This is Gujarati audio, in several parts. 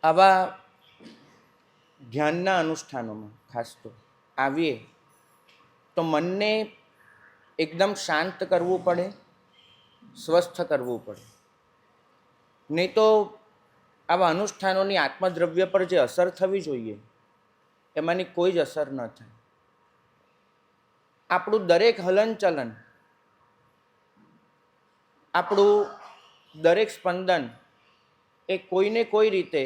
આવા ધ્યાનના અનુષ્ઠાનોમાં ખાસ તો આવીએ તો મનને એકદમ શાંત કરવું પડે, સ્વસ્થ કરવું પડે. નહીં તો આવા અનુષ્ઠાનોની આત્મદ્રવ્ય પર જે અસર થવી જોઈએ એમાંની કોઈ જ અસર ન થાય. આપણું દરેક હલનચલન, આપણું દરેક સ્પંદન એ કોઈને કોઈ રીતે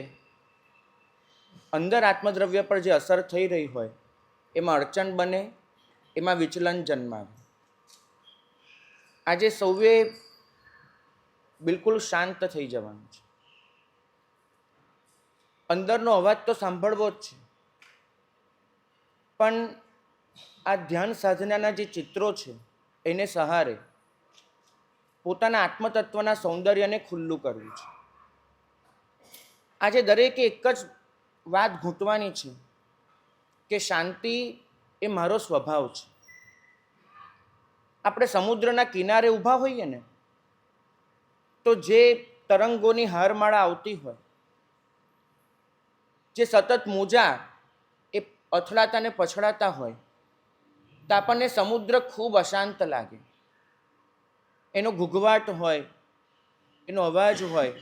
અંદર આત્મદ્રવ્ય પર જે અસર થઈ રહી હોય એમાં અડચણ બને, એમાં વિચલન જન્માવે. આજે સૌએ બિલકુલ શાંત થઈ જવાનું છે. અંદરનો અવાજ તો સાંભળવો જ છે, પણ આ ધ્યાન સાધનાના જે ચિત્રો છે એને સહારે પોતાના આત્મતત્વના સૌંદર્યને ખુલ્લું કરવું છે. આજે દરેકે એક જ વાત ઘૂંટવાની છે કે શાંતિ એ મારો સ્વભાવ છે. આપણે સમુદ્રના કિનારે ઊભા હોઈએ ને તો જે તરંગોની હારમાળા આવતી હોય, જે સતત મોજા એ અથડાતા ને પછડાતા હોય, તો આપણને સમુદ્ર ખૂબ અશાંત લાગે. એનો ઘૂઘવાટ હોય, એનો અવાજ હોય,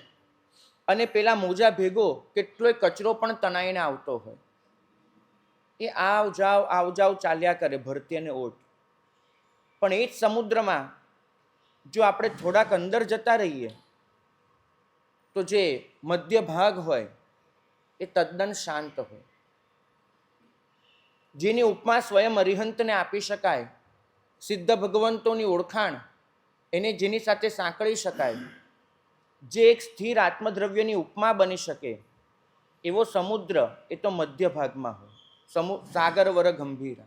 અને પેલા મોજા ભેગો કેટલોય કચરો પણ તણાઈને આવતો હોય. એ આવ જાવ ચાલ્યા કરે ભરતી અને ઓટ. પણ એ જ સમુદ્રમાં જો આપણે થોડાક અંદર જતા રહીએ તો જે મધ્ય ભાગ હોય એ તદ્દન શાંત હોય. જેની ઉપમા સ્વયં અરિહંતને આપી શકાય, સિદ્ધ ભગવંતોની ઓળખાણ એને જેની સાથે સાંકળી શકાય, જે એક સ્થિર આત્મદ્રવ્યની ઉપમા બની શકે એવો સમુદ્ર એ તો મધ્ય ભાગમાં હોય. સાગર વર ગંભીર.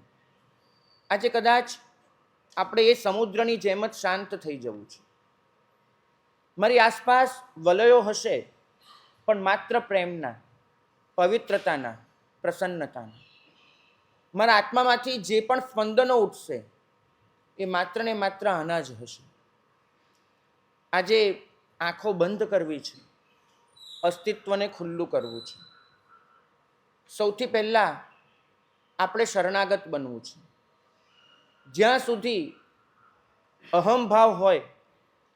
આજે કદાચ આપણે એ સમુદ્રની જેમ જ શાંત થઈ જવું છે. મારી આસપાસ વલયો હશે, પણ માત્ર પ્રેમના, પવિત્રતાના, પ્રસન્નતાના. મારા આત્મામાંથી જે પણ સ્પંદનો ઉઠશે એ માત્ર ને માત્ર આના જ હશે. આજે આંખો બંધ કરવી છે, અસ્તિત્વને ખુલ્લું કરવું છે. સૌથી પહેલાં આપણે શરણાગત બનવું છે. જ્યાં સુધી અહમભાવ હોય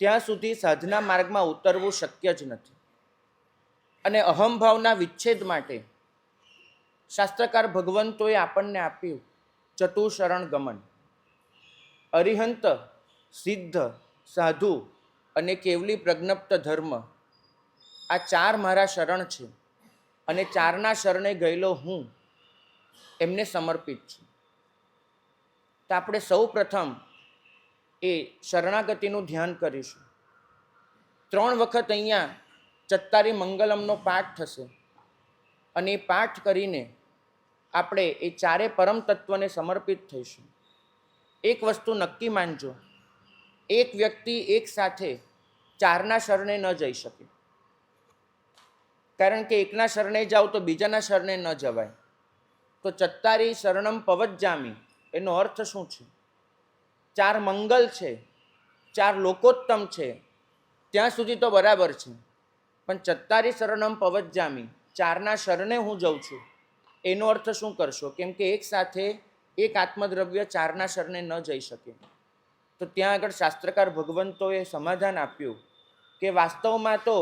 ત્યાં સુધી સાધના માર્ગમાં ઉતરવું શક્ય જ નથી. અને અહમભાવના વિચ્છેદ માટે શાસ્ત્રકાર ભગવંતોએ આપણને આપ્યું ચતુશરણ ગમન. અરિહંત, સિદ્ધ, સાધુ અને કેવલી પ્રજ્ઞપ્ત ધર્મ, આ ચાર મારા શરણ છે અને ચારના શરણે ગયેલો હું એમને સમર્પિત છું. તો આપણે સૌ પ્રથમ એ શરણાગતિનું ધ્યાન કરીશું. 3 વખત અહીંયા ચત્તારી મંગલમનો પાઠ થશે અને એ પાઠ કરીને આપણે એ ચારે પરમ તત્વને સમર્પિત થઈશું. એક વસ્તુ નક્કી માનજો, એક વ્યક્તિ એક સાથે ચારના શરણે ન જઈ શકે. કારણ કે એકના શરણે જાઓ તો બીજાના શરણે ન જવાય. તો ચત્તારી શરણમ પવજ્જામી એનો અર્થ શું છે? 4 મંગલ છે, 4 લોકોત્તમ છે, ત્યાં સુધી તો બરાબર છે, પણ ચત્તારી શરણમ પવજ્જામી, 4ના શરણે હું જઉં છું, એનો અર્થ શું કરશો? કેમ કે એક સાથે એક આત્મદ્રવ્ય 4ના શરણે ન જઈ શકે. તો ત્યાં આગળ શાસ્ત્રકાર ભગવંતોએ સમાધાન આપ્યું કે વાસ્તવમાં તો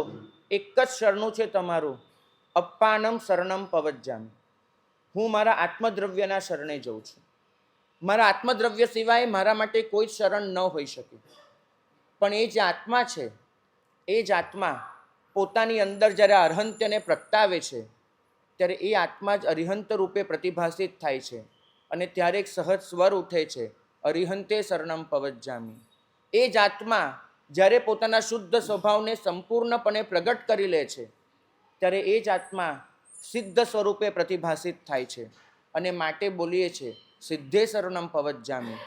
એક જ શરણું છે તમારું, અપ્પાનમ શરણમ પવજ્જામી. હું મારા આત્મદ્રવ્યના શરણે જઉં છું. મારા આત્મદ્રવ્ય સિવાય મારા માટે કોઈ શરણ ન હોઈ શકે. પણ એ જે આત્મા છે, એ જ આત્મા પોતાની અંદર જ્યારે અર્હંત્યને પ્રગટાવે છે ત્યારે એ આત્મા જ અરિહંત રૂપે પ્રતિભાસિત થાય છે અને ત્યારે એક સહજ સ્વર ઉઠે છે, અરિહંતે શરણમ પવજ્જામી. એ જ આત્મા જ્યારે પોતાના શુદ્ધ સ્વભાવને સંપૂર્ણપણે પ્રગટ કરી લે છે ત્યારે એ જ આત્મા સિદ્ધ સ્વરૂપે પ્રતિભાસિત થાય છે અને માટે બોલીએ છીએ સિદ્ધે શરણમ પવજ્જામી.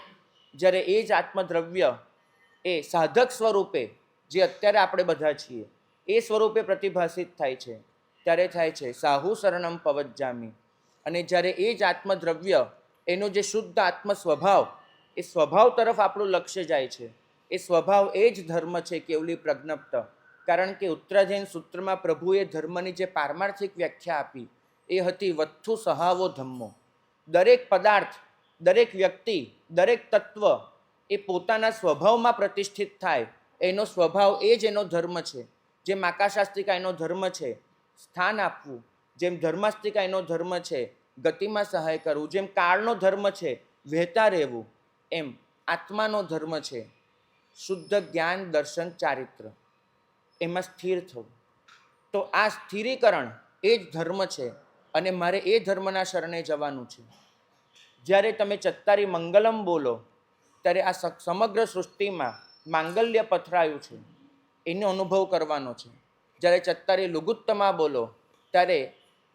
જ્યારે એ જ આત્મદ્રવ્ય એ સાધક સ્વરૂપે, જે અત્યારે આપણે બધા છીએ, એ સ્વરૂપે પ્રતિભાસિત થાય છે ત્યારે થાય છે સાહુ શરણમ પવજ્જામી. અને જ્યારે એ જ આત્મદ્રવ્ય એનો જે શુદ્ધ આત્મ સ્વભાવ, એ સ્વભાવ તરફ આપણું લક્ષ્ય જાય છે. એ સ્વભાવ એ જ ધર્મ છે કેવલી પ્રજ્ઞપ્ત. કારણ કે ઉત્તરાધ્યયન સૂત્રમાં પ્રભુએ ધર્મની જે પારમાર્થિક વ્યાખ્યા આપી એ હતી વત્થુ સહાવો ધમ્મો. દરેક પદાર્થ, દરેક વ્યક્તિ, દરેક તત્વ એ પોતાના સ્વભાવમાં પ્રતિષ્ઠિત થાય, એનો સ્વભાવ એ જ એનો ધર્મ છે. જેમ આકાશાસ્તિકા એનો ધર્મ છે સ્થાન આપવું, જેમ ધર્માસ્તિકા એનો ધર્મ છે ગતિમાં સહાય કરવું, જેમ કાળનો ધર્મ છે વહેતા રહેવું, એમ આત્માનો ધર્મ છે શુદ્ધ જ્ઞાન દર્શન ચારિત્ર, એમાં સ્થિર થવું. તો આ સ્થિરીકરણ એ જ ધર્મ છે અને મારે એ ધર્મના શરણે જવાનું છે. જ્યારે તમે ચત્તારી મંગલમ બોલો ત્યારે આ સમગ્ર સૃષ્ટિમાં માંગલ્ય પથરાયું છે એનો અનુભવ કરવાનો છે. જ્યારે ચત્તારી લુગુત્તમા બોલો ત્યારે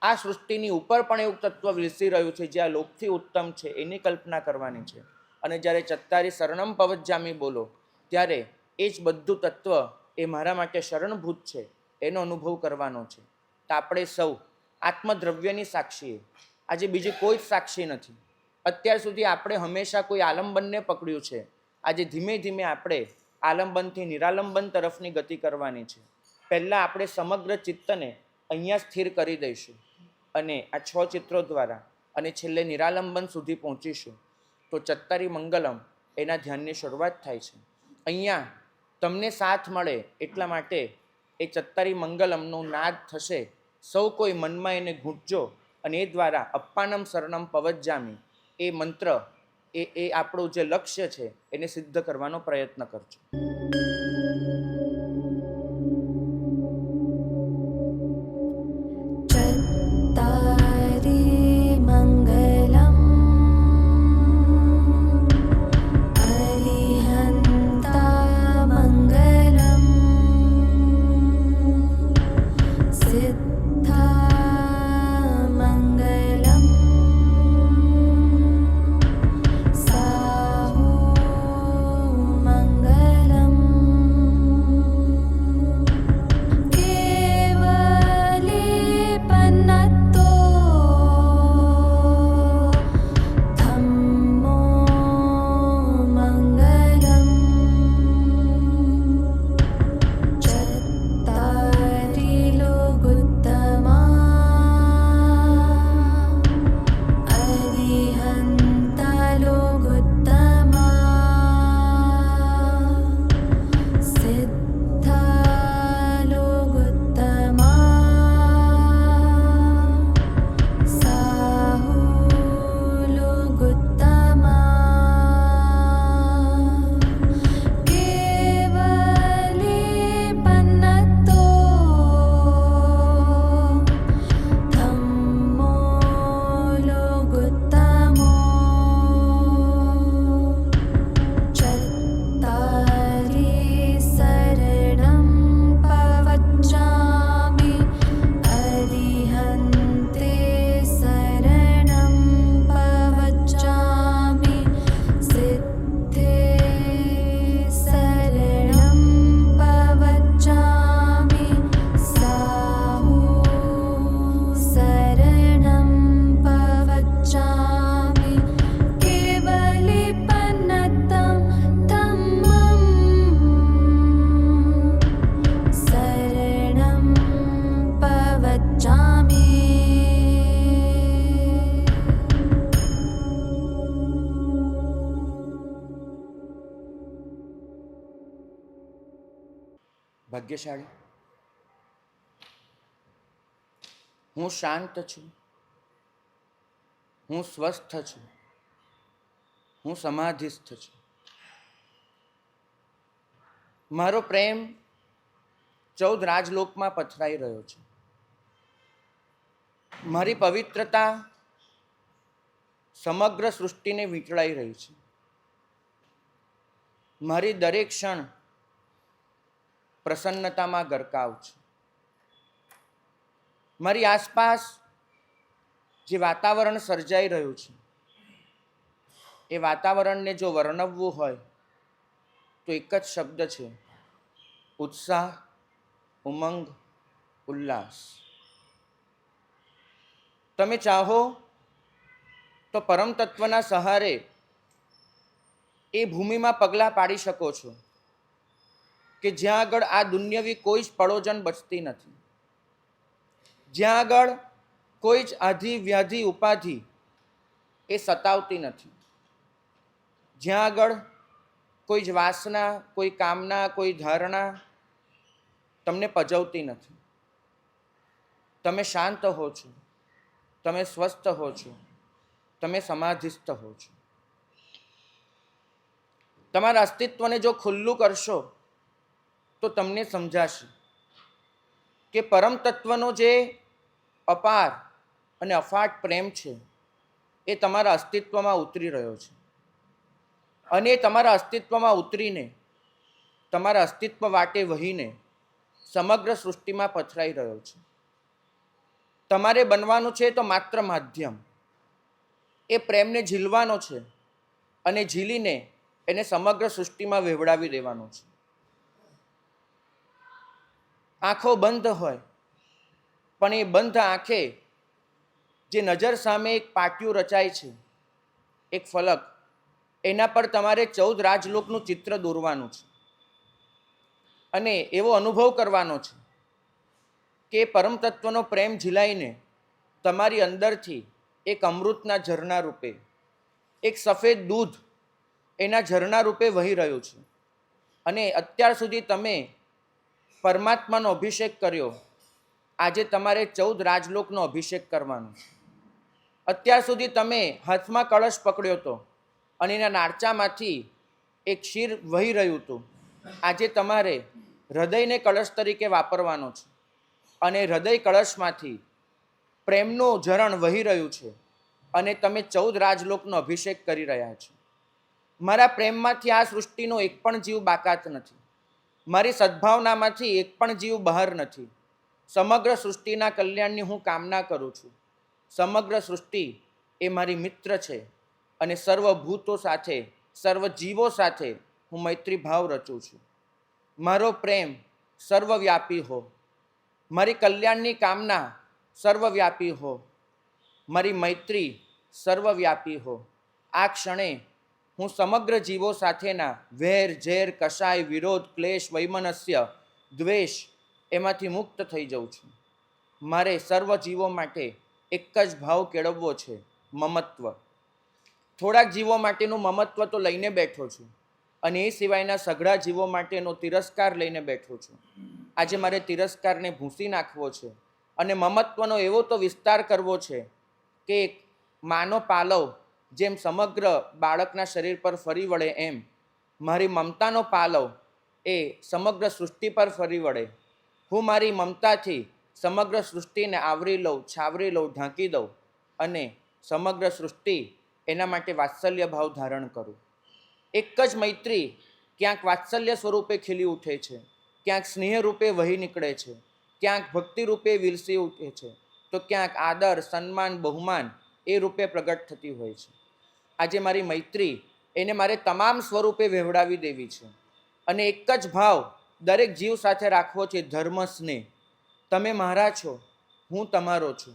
આ સૃષ્ટિની ઉપર પણ એવું તત્વ વિલસી રહ્યું છે જે આ લોકથી ઉત્તમ છે એની કલ્પના કરવાની છે. અને જ્યારે ચત્તારી શરણમ પવજ્જામી બોલો ત્યારે એ જ બધું તત્વ એ મારા માટે શરણભૂત છે એનો અનુભવ કરવાનો છે. તો આપણે સૌ આત્મદ્રવ્યની સાક્ષીએ, આજે બીજી કોઈ જ સાક્ષી નથી. અત્યાર સુધી આપણે હંમેશા કોઈ આલંબનને પકડ્યું છે. આજે ધીમે ધીમે આપણે આલંબનથી નિરાલંબન તરફની ગતિ કરવાની છે. પહેલાં આપણે સમગ્ર ચિત્તને અહીંયા સ્થિર કરી દઈશું અને આ 6 ચિત્રો દ્વારા અને છેલ્લે નિરાલંબન સુધી પહોંચીશું. તો ચત્તારી મંગલમ એના ધ્યાનની શરૂઆત થાય છે. અહીંયા તમને સાથ મળે એટલા માટે એ ચત્તારી મંગલમનો નાદ થશે. સૌ કોઈ મનમાં એને ગૂંચજો અને એ દ્વારા અપ્પાનમ શરણમ પવજ્જામી એ મંત્ર એ આપણું જે લક્ષ્ય છે એને સિદ્ધ કરવાનો પ્રયત્ન કરજો. ભાગ્યશાળી. હું શાંત છું, હું સ્વસ્થ છું, હું સમાધિસ્થ છું. મારો પ્રેમ 14 રાજલોકમાં પથરાઈ રહ્યો છે. મારી પવિત્રતા સમગ્ર સૃષ્ટિને વીંટળાઈ રહી છે. મારી દરેક ક્ષણ પ્રસન્નતામાં ગરકાવ છે. મારી આસપાસ જે વાતાવરણ સર્જાઈ રહ્યું છે એ વાતાવરણને જો વર્ણવવું હોય તો એક જ શબ્દ છે, ઉત્સાહ, ઉમંગ, ઉલ્લાસ. તમે ચાહો તો પરમ તત્વના સહારે એ ભૂમિમાં પગલાં પાડી શકો છો કે જ્યાં આગળ આ દુન્યવી કોઈ જ પડોજન બચતી નથી, જ્યાં આગળ કોઈ જ આધિ વ્યાધિ ઉપાધિ એ સતાવતી નથી, જ્યાં આગળ કોઈ જ વાસના, કોઈ કામના, કોઈ ધારણા તમને પજવતી નથી. તમે શાંત હો છો, તમે સ્વસ્થ હો છો, તમે સમાધિસ્થ હો છો. તમારા અસ્તિત્વને જો ખુલ્લું કરશો તો તમને સમજાશે કે પરમ તત્વનો જે અપાર અને અફાટ પ્રેમ છે એ તમારા અસ્તિત્વમાં ઉતરી રહ્યો છે, અને એ તમારા અસ્તિત્વમાં ઉતરીને તમારા અસ્તિત્વ વાટે વહીને સમગ્ર સૃષ્ટિમાં પથરાઈ રહ્યો છે. તમારે બનવાનું છે તો માત્ર માધ્યમ, એ પ્રેમને ઝીલવાનો છે અને ઝીલીને એને સમગ્ર સૃષ્ટિમાં વહેવડાવી દેવાનો છે. આંખો બંધ હોય પણ એ બંધ આંખે જે નજર સામે એક પાટિયું રચાય છે, એક ફલક, એના પર તમારે 14 રાજલોકનું ચિત્ર દોરવાનું છે અને એવો અનુભવ કરવાનો છે કે પરમ તત્વનો પ્રેમ ઝીલાઈને તમારી અંદરથી એક અમૃતના ઝરણા રૂપે, એક સફેદ દૂધ એના ઝરણા રૂપે વહી રહ્યું છે. અને અત્યાર સુધી તમે પરમાત્માનો અભિષેક કર્યો, આજે તમારે 14 રાજલોકનો અભિષેક કરવાનો છે. અત્યાર સુધી તમે હાથમાં કળશ પકડ્યો હતો અને એના નાળચામાંથી એક ક્ષીર વહી રહ્યું હતું, આજે તમારે હૃદયને કળશ તરીકે વાપરવાનો છે અને હૃદય કળશમાંથી પ્રેમનું ઝરણ વહી રહ્યું છે અને તમે 14 રાજલોકનો અભિષેક કરી રહ્યા છો. મારા પ્રેમમાંથી આ સૃષ્ટિનો એક પણ જીવ બાકાત નથી, મારી સદ્ભાવનામાંથી એક પણ જીવ બહાર નથી. સમગ્ર સૃષ્ટિના કલ્યાણની હું કામના કરું છું. સમગ્ર સૃષ્ટિ એ મારી મિત્ર છે અને સર્વભૂતો સાથે, સર્વ જીવો સાથે હું મૈત્રી ભાવ રચું છું. મારો પ્રેમ સર્વવ્યાપી હો, મારી કલ્યાણની કામના સર્વવ્યાપી હો, મારી મૈત્રી સર્વવ્યાપી હો. આ ક્ષણે હું સમગ્ર જીવો સાથેના વેર, ઝેર, કશાય, વિરોધ, ક્લેશ, વૈમનસ્ય, દ્વેષ એમાંથી મુક્ત થઈ જાઉં છું. મારે સર્વ જીવો માટે એક જ ભાવ કેળવવો છે, મમત્વ. થોડાક જીવો માટેનું મમત્વ તો લઈને બેઠો છું અને એ સિવાયના સઘળા જીવો માટેનો તિરસ્કાર લઈને બેઠો છું. આજે મારે તિરસ્કારને ભૂંસી નાખવો છે અને મમત્વનો એવો તો વિસ્તાર કરવો છે કે માનો પાલવ જેમ સમગ્ર બાળકના શરીર પર ફરી વળે એમ મારી મમતાનો પાલવ એ સમગ્ર સૃષ્ટિ પર ફરી વળે. હું મારી મમતાથી સમગ્ર સૃષ્ટિને આવરી લઉં, છાવરી લઉં, ઢાંકી દઉં અને સમગ્ર સૃષ્ટિ એના માટે વાત્સલ્ય ભાવ ધારણ કરું. એક જ મૈત્રી ક્યાંક વાત્સલ્ય સ્વરૂપે ખીલી ઉઠે છે, ક્યાંક સ્નેહ રૂપે વહી નીકળે છે, ક્યાંક ભક્તિ રૂપે વિલસી ઉઠે છે, તો ક્યાંક આદર, સન્માન, બહુમાન એ રૂપે પ્રગટ થતી હોય છે. આજે મારી મૈત્રી એને મારે તમામ સ્વરૂપે વહેવડાવી દેવી છે અને એક જ ભાવ દરેક જીવ સાથે રાખવો છે, ધર્મ સ્નેહ. તમે મારા છો, હું તમારો છું.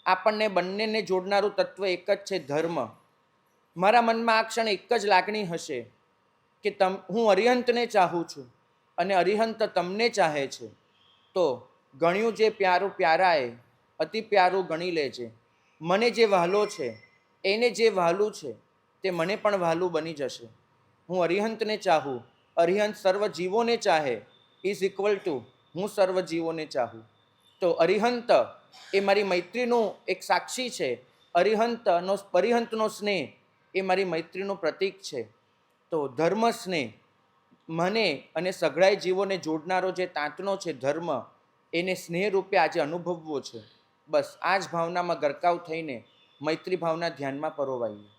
આપણને બંનેને જોડનારું તત્વ એક જ છે, ધર્મ. મારા મનમાં આ ક્ષણ એક જ લાગણી હશે કે હું અરિહંતને ચાહું છું અને અરિહંત તમને ચાહે છે, તો ગણ્યું જે પ્યારું પ્યારાએ અતિ પ્યારું ગણી લેજે. મને જે વહાલો છે એને જે વહાલું છે તે મને પણ વહાલું બની જશે. હું અરિહંતને ચાહું, અરિહંત સર્વ જીવોને ચાહે ઇઝ ઇક્વલ ટુ હું સર્વ જીવોને ચાહું. તો અરિહંત એ મારી મૈત્રીનું એક સાક્ષી છે. અરિહંતનો સ્નેહ એ મારી મૈત્રીનું પ્રતીક છે. તો ધર્મ સ્નેહ મને અને સઘળાય જીવોને જોડનારો જે તાંતનો છે ધર્મ, એને સ્નેહ રૂપે આજે અનુભવવો છે. બસ આ જ ભાવનામાં ગરકાવ થઈને મૈત્રી ભાવના ધ્યાનમાં પરોવાઈએ.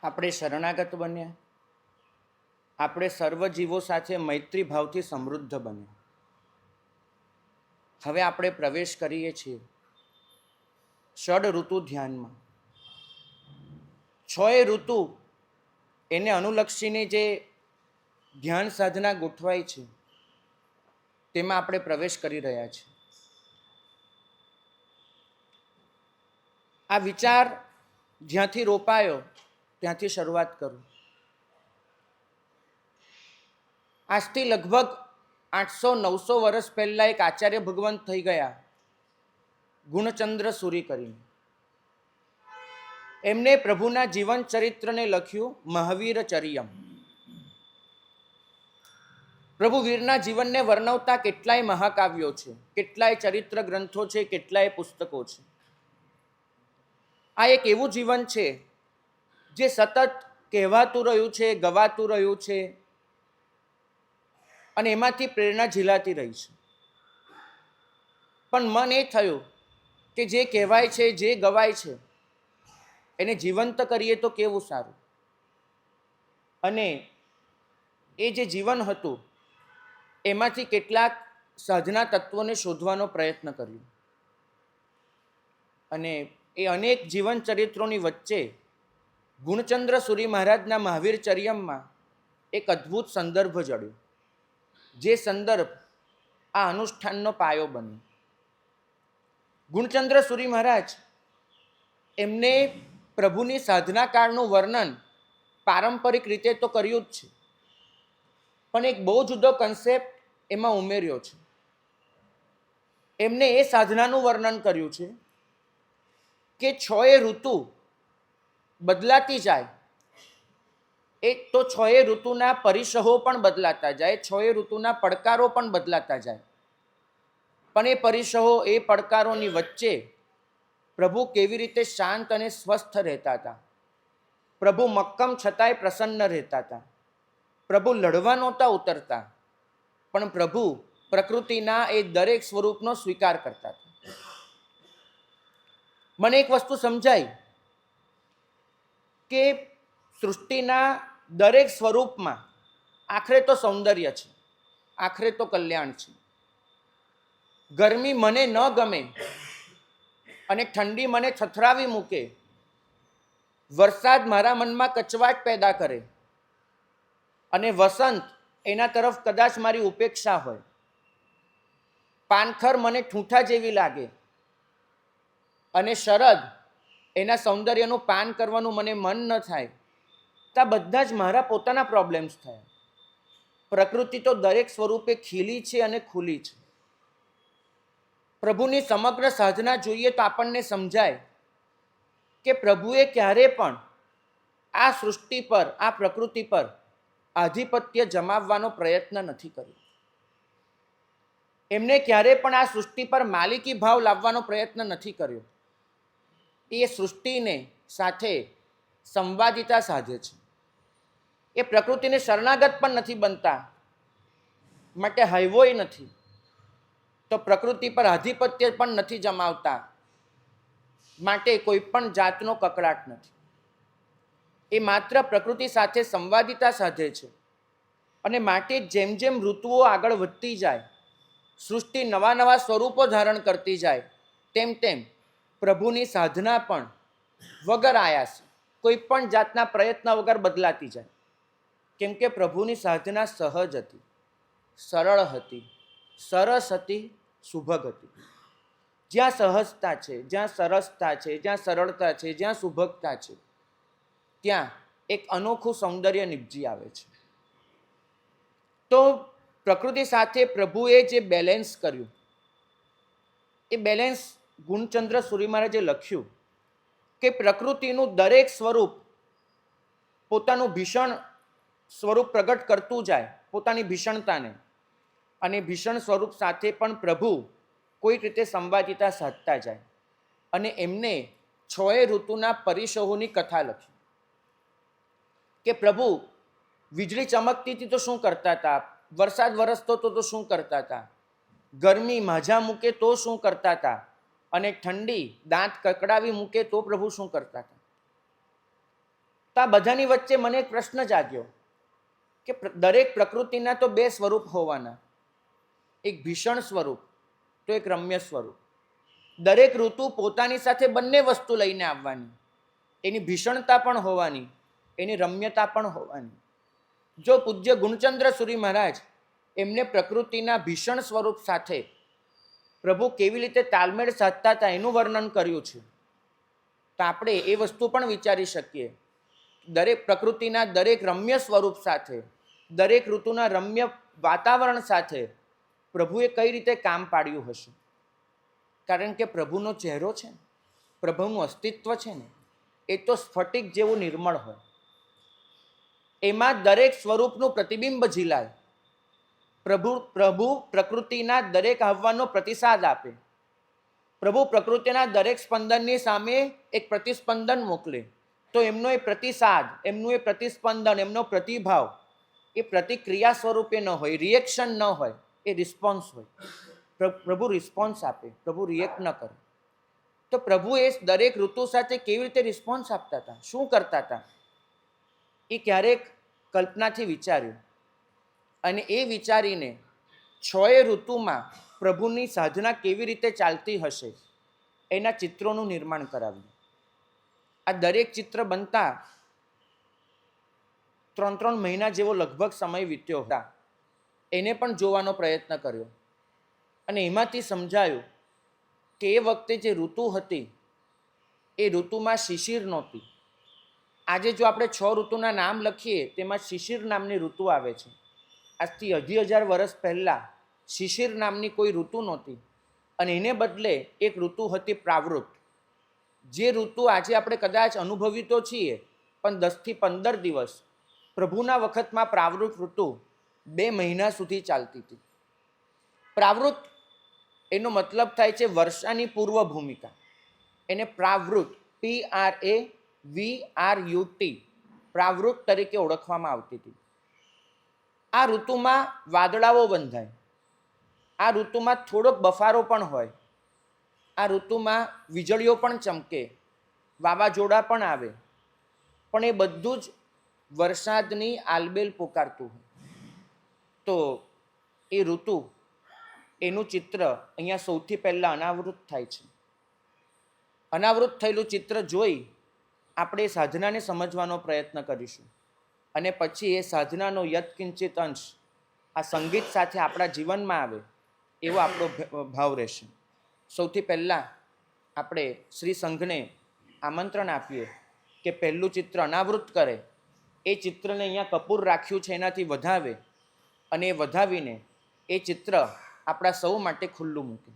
આપણે શરણાગત બન્યા, આપણે સર્વ જીવો સાથે મૈત્રી ભાવથી સમૃદ્ધ બન્યા. હવે આપણે પ્રવેશ કરીએ છીએ ષડ ઋતુ ધ્યાનમાં. છ ઋતુ એને અનુલક્ષીને જે ધ્યાન સાધના ગોઠવાય છે તેમાં આપણે પ્રવેશ કરી રહ્યા છીએ. આ વિચાર જ્યાંથી રોપાયો ત્યાંથી શરૂઆત કરું. આજથી લગભગ 800-900 વર્ષ પહેલા એક આચાર્ય ભગવાન થઈ ગયા, ગુણચંદ્ર સુરી કરીને. એમને પ્રભુના જીવન ચરિત્રને લખ્યું મહાવીર ચરિયમ. પ્રભુ વીરના જીવનને વર્ણવતા કેટલાય મહાકાવ્યો છે, કેટલાય ચરિત્ર ગ્રંથો છે, કેટલાય પુસ્તકો છે. આ એક એવું જીવન છે જે સતત કહેવાતું રહ્યું છે, ગવાતું રહ્યું છે અને એમાંથી પ્રેરણા ઝીલાતી રહી છે. પણ મન એ થયું કે જે કહેવાય છે, જે ગવાય છે એને જીવંત કરીએ તો કેવું સારું. અને એ જે જીવન હતું એમાંથી કેટલાક સાધના તત્વોને શોધવાનો પ્રયત્ન કર્યો. અને એ અનેક જીવન ચરિત્રોની વચ્ચે ગુણચંદ્ર સુરી મહારાજના મહાવીર ચરિયમમાં એક અદ્ભુત સંદર્ભ જડ્યો, જે સંદર્ભ આ અનુષ્ઠાનનો પાયો બન્યો. ગુણચંદ્ર સુરી મહારાજ એમને પ્રભુની સાધના કાળનું વર્ણન પારંપરિક રીતે તો કર્યું જ છે, પણ એક બહુ જુદો કન્સેપ્ટ એમાં ઉમેર્યો છે. એમને એ સાધનાનું વર્ણન કર્યું છે કે 6 ઋતુ બદલાતી જાય, એ તો 6 ઋતુના પરિસહો પણ બદલાતા જાય, 6 ઋતુના પડકારો પણ બદલાતા જાય, પણ એ પરિસહો, એ પડકારોની વચ્ચે પ્રભુ કેવી રીતે શાંત અને સ્વસ્થ રહેતા હતા. પ્રભુ મક્કમ છતાંય પ્રસન્ન રહેતા હતા. પ્રભુ લડવા નહોતા ઉતરતા, પણ પ્રભુ પ્રકૃતિના એ દરેક સ્વરૂપનો સ્વીકાર કરતા હતા. મને એક વસ્તુ સમજાઈ કે સૃષ્ટિના દરેક સ્વરૂપમાં આખરે તો સૌંદર્ય છે, આખરે તો કલ્યાણ છે. ગરમી મને ન ગમે અને ઠંડી મને થથરાવી મૂકે, વરસાદ મારા મનમાં કચવાટ પેદા કરે અને વસંત એના તરફ કદાચ મારી ઉપેક્ષા હોય, પાનખર મને ઠૂંઠા જેવી લાગે અને શરદ એના સૌંદર્યનું પાન કરવાનું મને મન ન થાય, તો આ બધા જ મારા પોતાના પ્રોબ્લેમ્સ થયા. પ્રકૃતિ તો દરેક સ્વરૂપે ખીલી છે અને ખુલ્લી છે. પ્રભુની સમગ્ર સાધના જોઈએ તો આપણને સમજાય કે પ્રભુએ ક્યારે પણ આ સૃષ્ટિ પર, આ પ્રકૃતિ પર આધિપત્ય જમાવવાનો પ્રયત્ન નથી કર્યો. એમને ક્યારે પણ આ સૃષ્ટિ પર માલિકી ભાવ લાવવાનો પ્રયત્ન નથી કર્યો. એ સૃષ્ટિને સાથે સંવાદિતા સાધે છે. એ પ્રકૃતિને શરણાગત પણ નથી બનતા, માટે હૈવોય નથી, તો પ્રકૃતિ પર આધિપત્ય પણ નથી જમાવતા, માટે કોઈ પણ જાતનો કકળાટ નથી. એ માત્ર પ્રકૃતિ સાથે સંવાદિતા સાધે છે. અને માટે જેમ જેમ ઋતુઓ આગળ વધતી જાય, સૃષ્ટિ નવા નવા સ્વરૂપો ધારણ કરતી જાય, તેમ તેમ પ્રભુની સાધના પણ વગર આયાસ, કોઈ પણ જાતના પ્રયત્ન વગર બદલાતી જાય. કેમ કે પ્રભુની સાધના સહજ હતી, સરળ હતી, સરસ હતી, સુભગ હતી. જ્યાં સહજતા છે, જ્યાં સરસતા છે, જ્યાં સરળતા છે, જ્યાં સુભગતા છે, ત્યાં એક અનોખું સૌંદર્ય નિપજી આવે છે. તો પ્રકૃતિ સાથે પ્રભુએ જે બેલેન્સ કર્યું, એ બેલેન્સ ગુણચંદ્ર સુરી મહારાજે લખ્યું કે પ્રકૃતિનું દરેક સ્વરૂપ પોતાનું ભીષણ સ્વરૂપ પ્રગટ કરતું જાય, પોતાની ભીષણતાને, અને ભીષણ સ્વરૂપ સાથે પણ પ્રભુ કોઈક રીતે સંવાદિતા સાધતા જાય. અને એમને 6 ઋતુના પરિસહોની કથા લખી કે પ્રભુ વીજળી ચમકતી હતી તો શું કરતા હતા, વરસાદ વરસતો હતો તો શું કરતા હતા, ગરમી માઝા મૂકે તો શું કરતા હતા, અને ઠંડી દાંત કકડાવી મૂકે તો પ્રભુ શું કરતા હતા. તો તો આ બધાની વચ્ચે મને એક પ્રશ્ન જાગ્યો કે દરેક પ્રકૃતિના તો બે સ્વરૂપ હોવાના, એક ભીષણ સ્વરૂપ તો એક રમ્ય સ્વરૂપ. દરેક ઋતુ પોતાની સાથે બંને વસ્તુ લઈને આવવાની, એની ભીષણતા પણ હોવાની, એની રમ્યતા પણ હોવાની. જો પૂજ્ય ગુણચંદ્ર સુરી મહારાજ એમને પ્રકૃતિના ભીષણ સ્વરૂપ સાથે પ્રભુ કેવી રીતે તાલમેળ સાધતા હતા એનું વર્ણન કર્યું છે, તો આપણે એ વસ્તુ પણ વિચારી શકીએ. દરેક પ્રકૃતિના દરેક રમ્ય સ્વરૂપ સાથે, દરેક ઋતુના રમ્ય વાતાવરણ સાથે પ્રભુએ કઈ રીતે કામ પાડ્યું હશે. કારણ કે પ્રભુનો ચહેરો છે, પ્રભુનું અસ્તિત્વ છે ને, એ તો સ્ફટિક જેવું નિર્મળ હોય. એમાં દરેક સ્વરૂપનું પ્રતિબિંબ ઝીલાય. પ્રભુ પ્રકૃતિના દરેક આહ્વાનનો પ્રતિસાદ આપે. પ્રભુ પ્રકૃતિના દરેક સ્પંદનની સામે એક પ્રતિસ્પંદન મોકલે. તો એમનો એ પ્રતિસાદ, એમનું એ પ્રતિસ્પંદન, એમનો પ્રતિભાવ એ પ્રતિક્રિયા સ્વરૂપે ન હોય, રિએક્શન ન હોય, એ રિસ્પોન્સ હોય. પ્રભુ રિસ્પોન્સ આપે, પ્રભુ રિએક્ટ ન કરે. તો પ્રભુ એ દરેક ઋતુ સાથે કેવી રીતે રિસ્પોન્સ આપતા હતા, શું કરતા હતા, એ ક્યારેક કલ્પનાથી વિચાર્યું. અને એ વિચારીને 6 ઋતુમાં પ્રભુની સાધના કેવી રીતે ચાલતી હશે એના ચિત્રોનું નિર્માણ કરાવ્યું. આ દરેક ચિત્ર બનતા 3 મહિના જેવો લગભગ સમય વીત્યો હતા. એને પણ જોવાનો પ્રયત્ન કર્યો અને એમાંથી સમજાયું કે એ વખતે જે ઋતુ હતી એ ઋતુમાં શિશિર નહોતી. આજે જો આપણે 6 ઋતુના નામ લખીએ તેમાં શિશિર નામની ઋતુ આવે છે. આજથી 10,000 વર્ષ પહેલાં શિશિર નામની કોઈ ઋતુ નહોતી અને એને બદલે એક ઋતુ હતી પ્રાવૃત્ત. જે ઋતુ આજે આપણે કદાચ અનુભવી તો છીએ, પણ 10 થી 15 દિવસ પ્રભુના વખતમાં પ્રાવૃત્ત ઋતુ 2 મહિના સુધી ચાલતી હતી. પ્રાવૃત્ત એનો મતલબ થાય છે વર્ષાની પૂર્વ ભૂમિકા. એને પ્રાવૃત્ત, PRAVRUT, પ્રાવૃત્ત તરીકે ઓળખવામાં આવતી હતી. આ ઋતુમાં વાદળાઓ બંધાય, આ ઋતુમાં થોડોક બફારો પણ હોય, આ ઋતુમાં વીજળીઓ પણ ચમકે, વાવાઝોડા પણ આવે, પણ એ બધું જ વરસાદની આલબેલ પોકારતું હોય. તો એ ઋતુ, એનું ચિત્ર અહીંયા સૌથી પહેલાં અનાવૃત થાય છે. અનાવૃત થયેલું ચિત્ર જોઈ આપણે એ સાધનાને સમજવાનો પ્રયત્ન કરીશું અને પછી એ સાધનાનો યત્કિંચિત અંશ આ સંગીત સાથે આપણા જીવનમાં આવે એવો આપણો ભાવ રહેશે. સૌથી પહેલાં આપણે શ્રી સંઘને આમંત્રણ આપીએ કે પહેલું ચિત્ર અનાવૃત કરે. એ ચિત્રને અહીંયા કપૂર રાખ્યું છે એનાથી વધાવે અને એ વધાવીને એ ચિત્ર આપણા સૌ માટે ખુલ્લું મૂકે.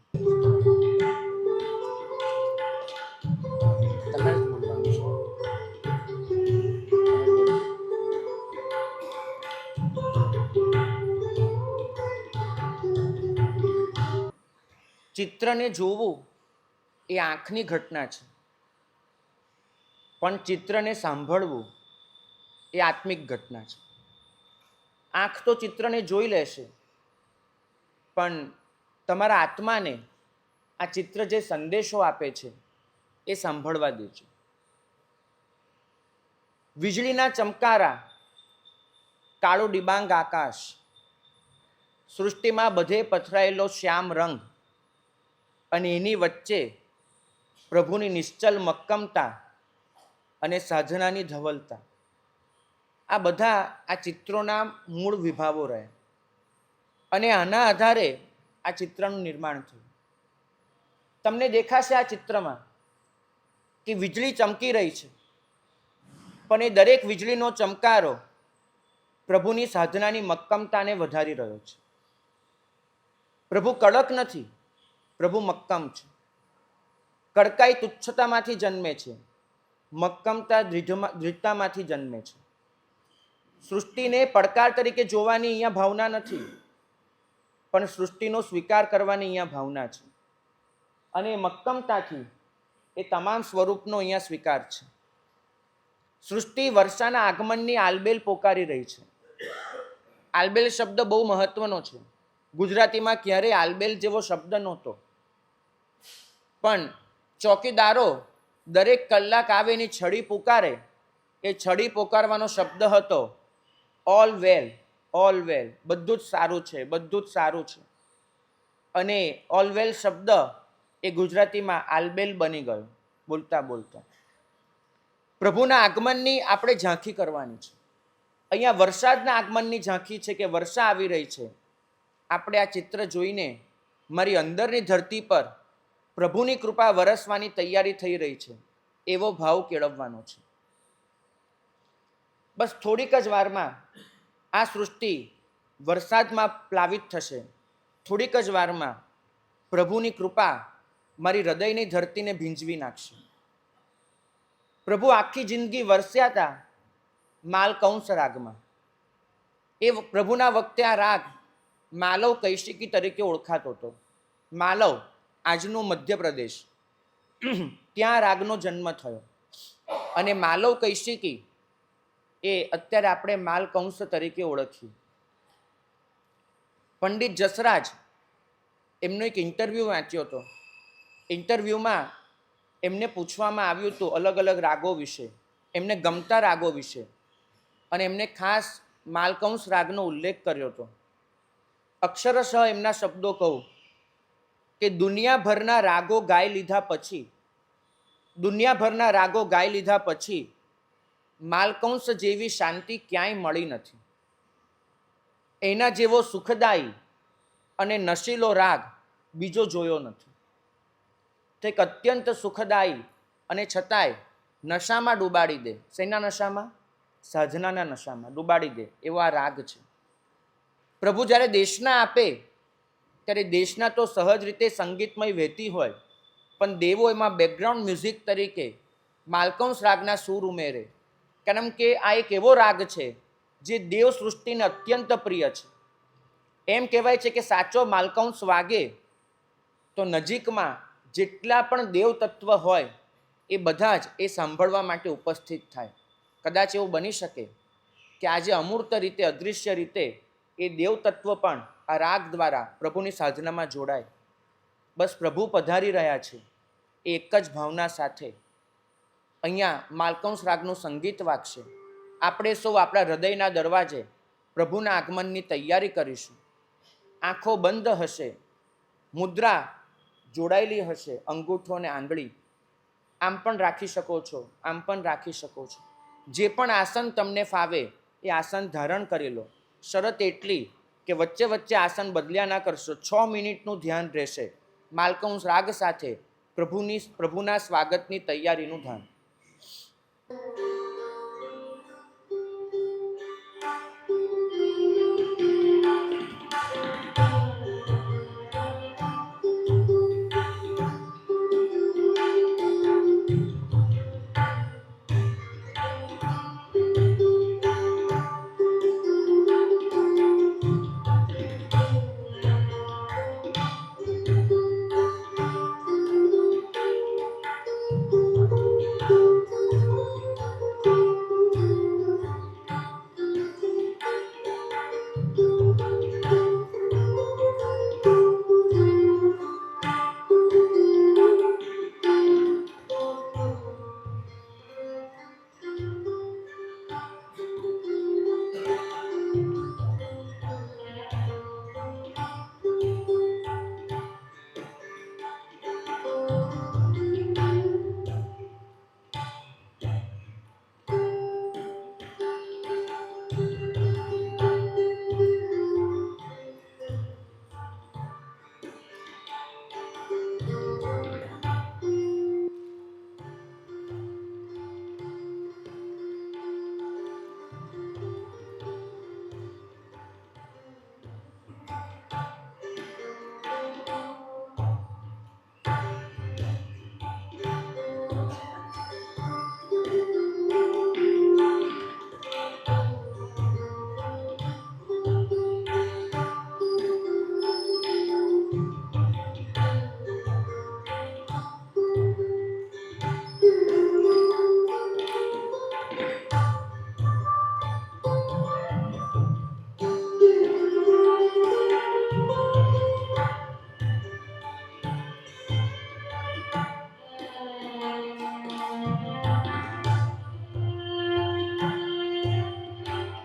ચિત્રને જોવું એ આંખની ઘટના છે, પણ ચિત્રને સાંભળવું એ આત્મિક ઘટના છે. આંખ તો ચિત્રને જોઈ લેશે, પણ તમારા આત્માને આ ચિત્ર જે સંદેશો આપે છે એ સાંભળવા દેજો. વીજળીના ચમકારા, કાળો ડિબાંગ આકાશ, સૃષ્ટિમાં બધે પથરાયેલો શ્યામ રંગ અને એની વચ્ચે પ્રભુની નિશ્ચલ મક્કમતા અને સાધનાની ધવલતા, આ બધા આ ચિત્રોના મૂળ વિભાવો રહે અને આના આધારે આ ચિત્રનું નિર્માણ થયું. તમને દેખાશે આ ચિત્રમાં કે વીજળી ચમકી રહી છે, પણ એ દરેક વીજળીનો ચમકારો પ્રભુની સાધનાની મક્કમતાને વધારી રહ્યો છે. પ્રભુ કડક નથી, પ્રભુ મક્કમ છે. કડકાઈ તુચ્છતામાંથી જન્મે છે, મક્કમતા દૃઢતામાંથી જન્મે છે. સૃષ્ટિને પડકાર તરીકે જોવાની અહીંયા ભાવના નથી, પણ સૃષ્ટિનો સ્વીકાર કરવાની અહીંયા ભાવના છે. અને મક્કમતાથી એ તમામ સ્વરૂપનો અહીંયા સ્વીકાર છે. સૃષ્ટિ વર્ષાના આગમનની આલબેલ પોકારી રહી છે. આલબેલ શબ્દ બહુ મહત્વનો છે. ગુજરાતીમાં ક્યારેય આલબેલ જેવો શબ્દ નહોતો, પણ ચોકીદારો દરેક કલાક આવે એની છડી પુકારે એ છડી પોકારવાનો શબ્દ હતો ઓલ વેલ, ઓલ વેલ, બધું જ સારું છે, બધું જ સારું છે. અને ઓલ વેલ શબ્દ એ ગુજરાતીમાં આલબેલ બની ગયો બોલતા બોલતા. પ્રભુના આગમનની આપણે ઝાંખી કરવાની છે. અહીંયા વરસાદના આગમનની ઝાંખી છે કે વર્ષા આવી રહી છે. આપણે આ ચિત્ર જોઈને મારી અંદરની ધરતી પર પ્રભુની કૃપા વરસવાની તૈયારી થઈ રહી છે એવો ભાવ કેળવવાનો છે. બસ થોડીક જ વારમાં આ સૃષ્ટિ વરસાદમાં પ્લાવિત થશે. થોડીક જ વારમાં પ્રભુની કૃપા મારી હૃદયની ધરતીને ભીંજવી નાખશે. પ્રભુ આખી જિંદગી વરસ્યા હતા માલકંસ રાગમાં. એ પ્રભુના વખતે આ રાગ માલવ કૈશિકી તરીકે ઓળખાતો હતો. માલવ આજનું મધ્યપ્રદેશ, ત્યાં રાગનો જન્મ થયો. અને માલવ કૈશિકી એ અત્યારે આપણે માલકંસ તરીકે ઓળખીએ. પંડિત જસરાજ એમનો એક ઇન્ટરવ્યૂ વાંચ્યો હતો. ઇન્ટરવ્યૂમાં એમને પૂછવામાં આવ્યું હતું અલગ અલગ રાગો વિશે, એમને ગમતા રાગો વિશે, અને એમને ખાસ માલકંસ રાગનો ઉલ્લેખ કર્યો હતો. અક્ષરશઃ એમના શબ્દો કહું કે દુનિયાભરના રાગો ગાઈ લીધા પછી માલકંસ જેવી શાંતિ ક્યાંય મળી નથી. એના જેવો સુખદાયી અને નશીલો રાગ બીજો જોયો નથી. તે એક અત્યંત સુખદાયી અને છતાંય નશામાં ડૂબાડી દે. શેના નશામાં? સાધનાના નશામાં ડૂબાડી દે એવો આ રાગ છે. પ્રભુ જ્યારે દેશના આપે ત્યારે દેશના તો સહજ રીતે સંગીતમય વહેતી હોય, પણ દેવો એમાં બેકગ્રાઉન્ડ મ્યુઝિક તરીકે માલકંસ રાગના સૂર ઉમેરે. કારણ કે આ એક એવો રાગ છે જે દેવ સૃષ્ટિને અત્યંત પ્રિય છે. એમ કહેવાય છે કે સાચો માલકંસ વાગે તો નજીકમાં જેટલા પણ દેવ તત્વ હોય એ બધા જ એ સાંભળવા માટે ઉપસ્થિત થાય. કદાચ એવું બની શકે કે આજે અમૂર્ત રીતે, અદૃશ્ય રીતે એ દેવ તત્વ પણ આ રાગ દ્વારા પ્રભુની સાધનામાં જોડાય. બસ પ્રભુ પધારી રહ્યા છે એ એક જ ભાવના સાથે અહીંયા માલકંસ રાગનું સંગીત વાગશે. આપણે સૌ આપણા હૃદયના દરવાજે પ્રભુના આગમનની તૈયારી કરીશું. આંખો બંધ હશે, મુદ્રા જોડાયેલી હશે, અંગૂઠો અને આંગળી આમ પણ રાખી શકો છો, આમ પણ રાખી શકો છો. જે પણ આસન તમને ફાવે એ આસન ધારણ કરી લો. શરત એટલી કે વચ્ચે વચ્ચે આસન બદલ્યા ના કરશો. 6 મિનિટનું ધ્યાન રહેશે. માલકંસ રાગ સાથે પ્રભુના સ્વાગતની તૈયારીનું ધ્યાન.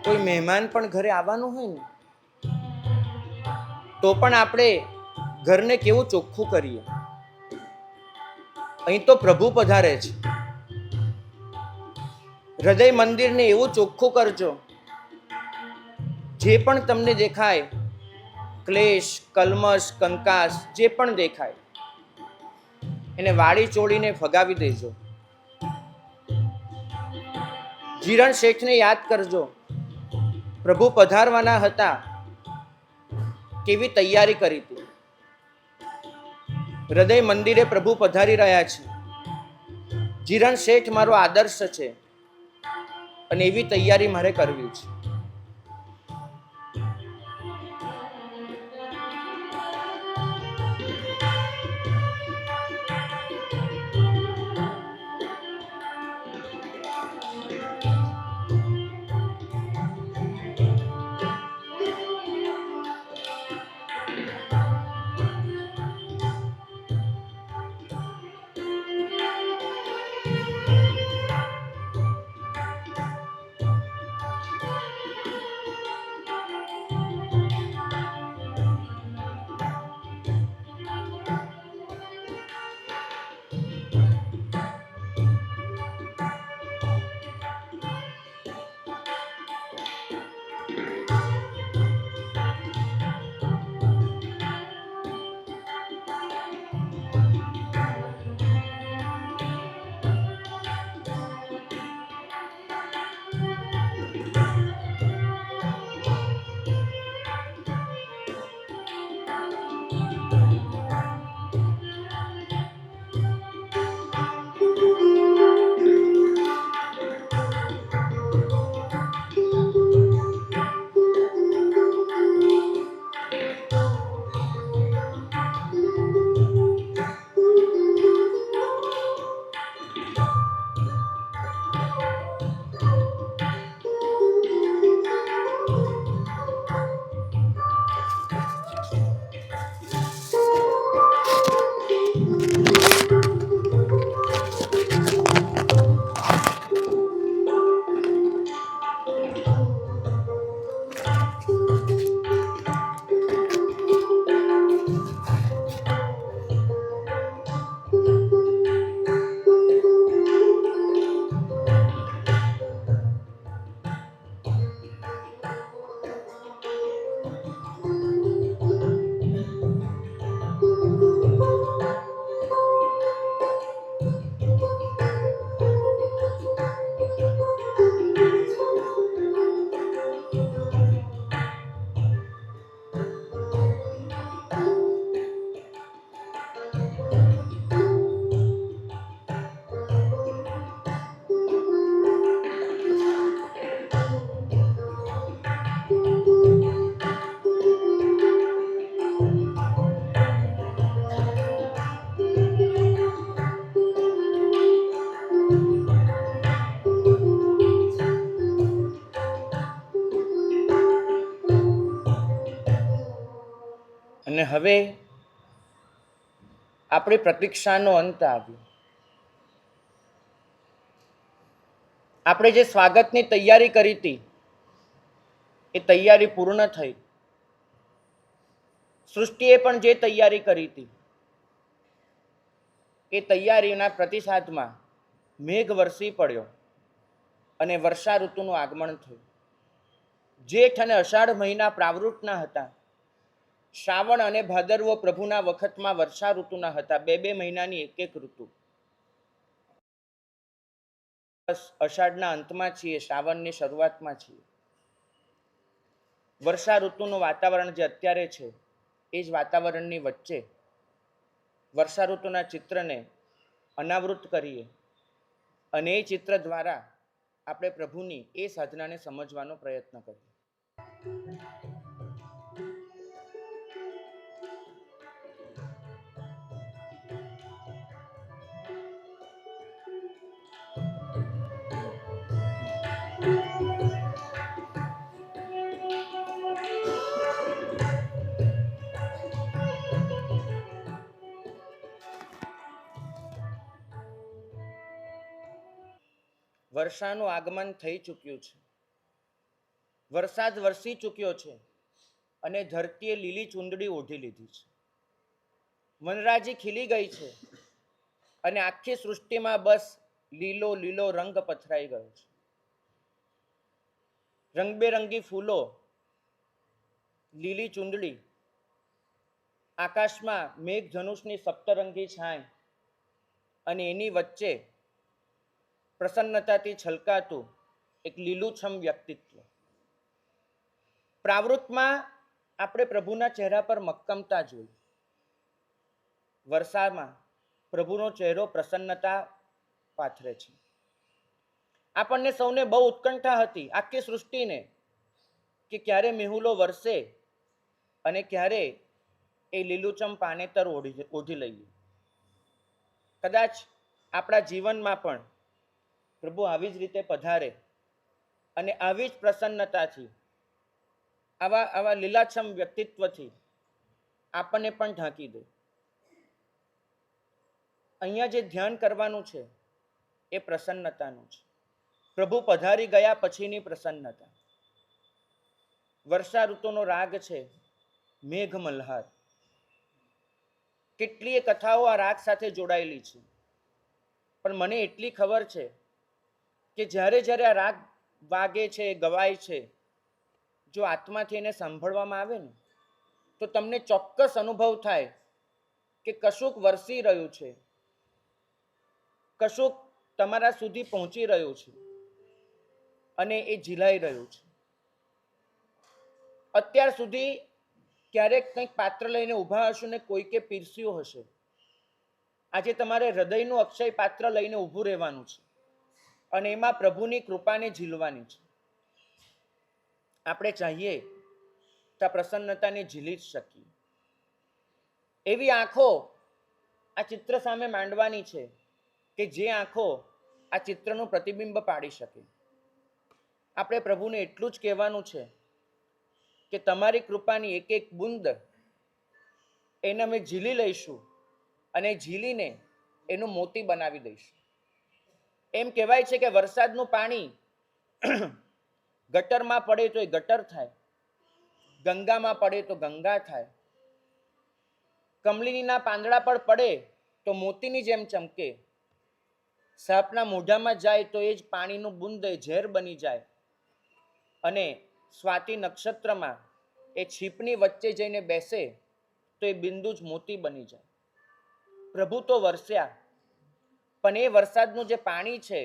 કોઈ મહેમાન પણ ઘરે આવવાનું હોય ને તો પણ આપણે ઘરને કેવું ચોખ્ખું કરીએ. અહીં તો પ્રભુ પધારે છે. હૃદય મંદિરને એવું ચોખ્ખું કરજો, જે પણ તમને દેખાય ક્લેશ, કલમશ, કંકાસ જે પણ દેખાય એને વાળી ચોળીને ફગાવી દેજો. જીરણ શેઠને યાદ કરજો, પ્રભુ પધારવાના હતા, કેવી તૈયારી કરી હતી. હૃદય મંદિરે પ્રભુ પધારી રહ્યા છે. જીરણ શેઠ મારો આદર્શ છે અને એવી તૈયારી મારે કરવી છે. અને હવે આપણી પ્રતીક્ષાનો અંત આવ્યો. આપણે જે સ્વાગતની તૈયારી કરી હતી એ તૈયારી પૂર્ણ થઈ. સૃષ્ટિએ પણ જે તૈયારી કરી હતી એ તૈયારીના પ્રતિસાદમાં મેઘ વરસી પડ્યો અને વર્ષા ઋતુનું આગમન થયું. જેઠ અને અષાઢ મહિના પ્રાવૃતના હતા. શ્રાવણ અને ભાદરવો પ્રભુના વખતમાં વર્ષા ઋતુના હતા. બે મહિનાની એક ઋતુ. અષાઢના અંતમાં છીએ, શ્રાવણની શરૂઆતમાં છીએ. વર્ષા ઋતુનું વાતાવરણ જે અત્યારે છે એ જ વાતાવરણની વચ્ચે વર્ષા ઋતુના ચિત્રને અનાવૃત કરીએ અને એ ચિત્ર દ્વારા આપણે પ્રભુની એ સાધનાને સમજવાનો પ્રયત્ન કરીએ. વર્ષાનું આગમન થઈ ચૂક્યું છે. વરસાદ વરસી ચૂક્યો છે અને ધરતીએ લીલી ચૂંદડી ઓઢી લીધી છે. વનરાજી ખીલી ગઈ છે અને આખી સૃષ્ટિમાં બસ લીલો લીલો રંગ પથરાઈ ગયો છે. રંગબેરંગી ફૂલો, લીલી ચૂંદડી, આકાશમાં મેઘધનુષની સપ્તરંગી છાંય અને એની વચ્ચે પ્રસન્નતાથી છલકાતું એક લીલુંછમ વ્યક્તિત્વ. પ્રાવૃત્તમાં આપણે પ્રભુના ચહેરા પર મક્કમતા જોઈ. વર્ષામાં પ્રભુનો ચહેરો પ્રસન્નતા પાથરે છે. આપણને સૌને બહુ ઉત્કંઠા હતી, આખી સૃષ્ટિને, કે ક્યારે મેહુલો વરસે અને ક્યારે એ લીલુંચમ પાનેતર ઓઢી લઈએ. કદાચ આપણા જીવનમાં પણ પ્રભુ આવી જ રીતે પધારે અને આવી જ પ્રસન્નતાથી, આવા લીલાછમ વ્યક્તિત્વથી આપણને પણ ઢાંકી દે. અહીંયા જે ધ્યાન કરવાનું છે એ પ્રસન્નતાનું છે. પ્રભુ પધારી ગયા પછીની પ્રસન્નતા. વર્ષા ઋતુનો રાગ છે મેઘ મલ્હાર. કેટલીય કથાઓ આ રાગ સાથે જોડાયેલી છે, પણ મને એટલી ખબર છે કે જ્યારે જ્યારે આ રાગ વાગે છે, ગવાય છે, જો આત્માથી એને સાંભળવામાં આવે ને તો તમને ચોક્કસ અનુભવ થાય કે કશુંક વરસી રહ્યું છે, કશુંક તમારા સુધી પહોંચી રહ્યું છે અને એ ઝીલાઈ રહ્યું છે. અત્યાર સુધી ક્યારેક કંઈક પાત્ર લઈને ઊભા હશો ને કોઈકે પીરસ્યું હશે. આજે તમારે હૃદયનું અક્ષય પાત્ર લઈને ઊભું રહેવાનું છે અને એમાં પ્રભુની કૃપાને ઝીલવાની છે. આપણે ચાહીએ તો આ પ્રસન્નતાને ઝીલી જ શકીએ. એવી આંખો આ ચિત્ર સામે માંડવાની છે કે જે આંખો આ ચિત્રનું પ્રતિબિંબ પાડી શકે. આપણે પ્રભુને એટલું જ કહેવાનું છે કે તમારી કૃપાની એક એક બુંદ એને અમે ઝીલી લઈશું અને ઝીલીને એનું મોતી બનાવી દઈશું. એમ કહેવાય છે કે વરસાદનું પાણી ગટરમાં પડે તો એ ગટર થાય, ગંગામાં પડે તો ગંગા થાય, કમળીના પાંદડા પર પડે તો મોતીની જેમ ચમકે, સાપના મોઢામાં જાય તો એ જ પાણીનું બુંદ ઝેર બની જાય અને સ્વાતિ નક્ષત્રમાં એ છીપની વચ્ચે જઈને બેસે તો એ બિંદુ જ મોતી બની જાય. પ્રભુ તો વરસ્યા, પણ એ વરસાદનું જે પાણી છે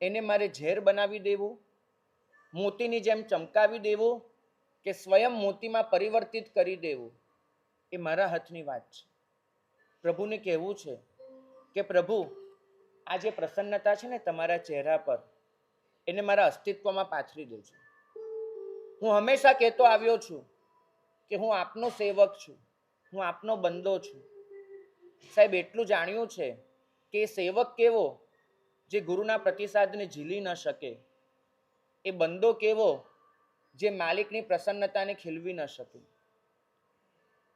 એને મારે ઝેર બનાવી દેવું, મોતીની જેમ ચમકાવી દેવું કે સ્વયં મોતીમાં પરિવર્તિત કરી દેવું, એ મારા હાથની વાત છે. પ્રભુને કહેવું છે કે પ્રભુ, આ જે પ્રસન્નતા છે ને તમારા ચહેરા પર, એને મારા અસ્તિત્વમાં પાથરી દેજો. હું હંમેશા કહેતો આવ્યો છું કે હું આપનો સેવક છું, હું આપનો બંદો છું. સાહેબ, એટલું જાણ્યું છે કે એ સેવક કેવો જે ગુરુના પ્રતિસાદને ઝીલી ન શકે, એ બંદો કેવો જે માલિકની પ્રસન્નતાને ખીલવી ન શકે.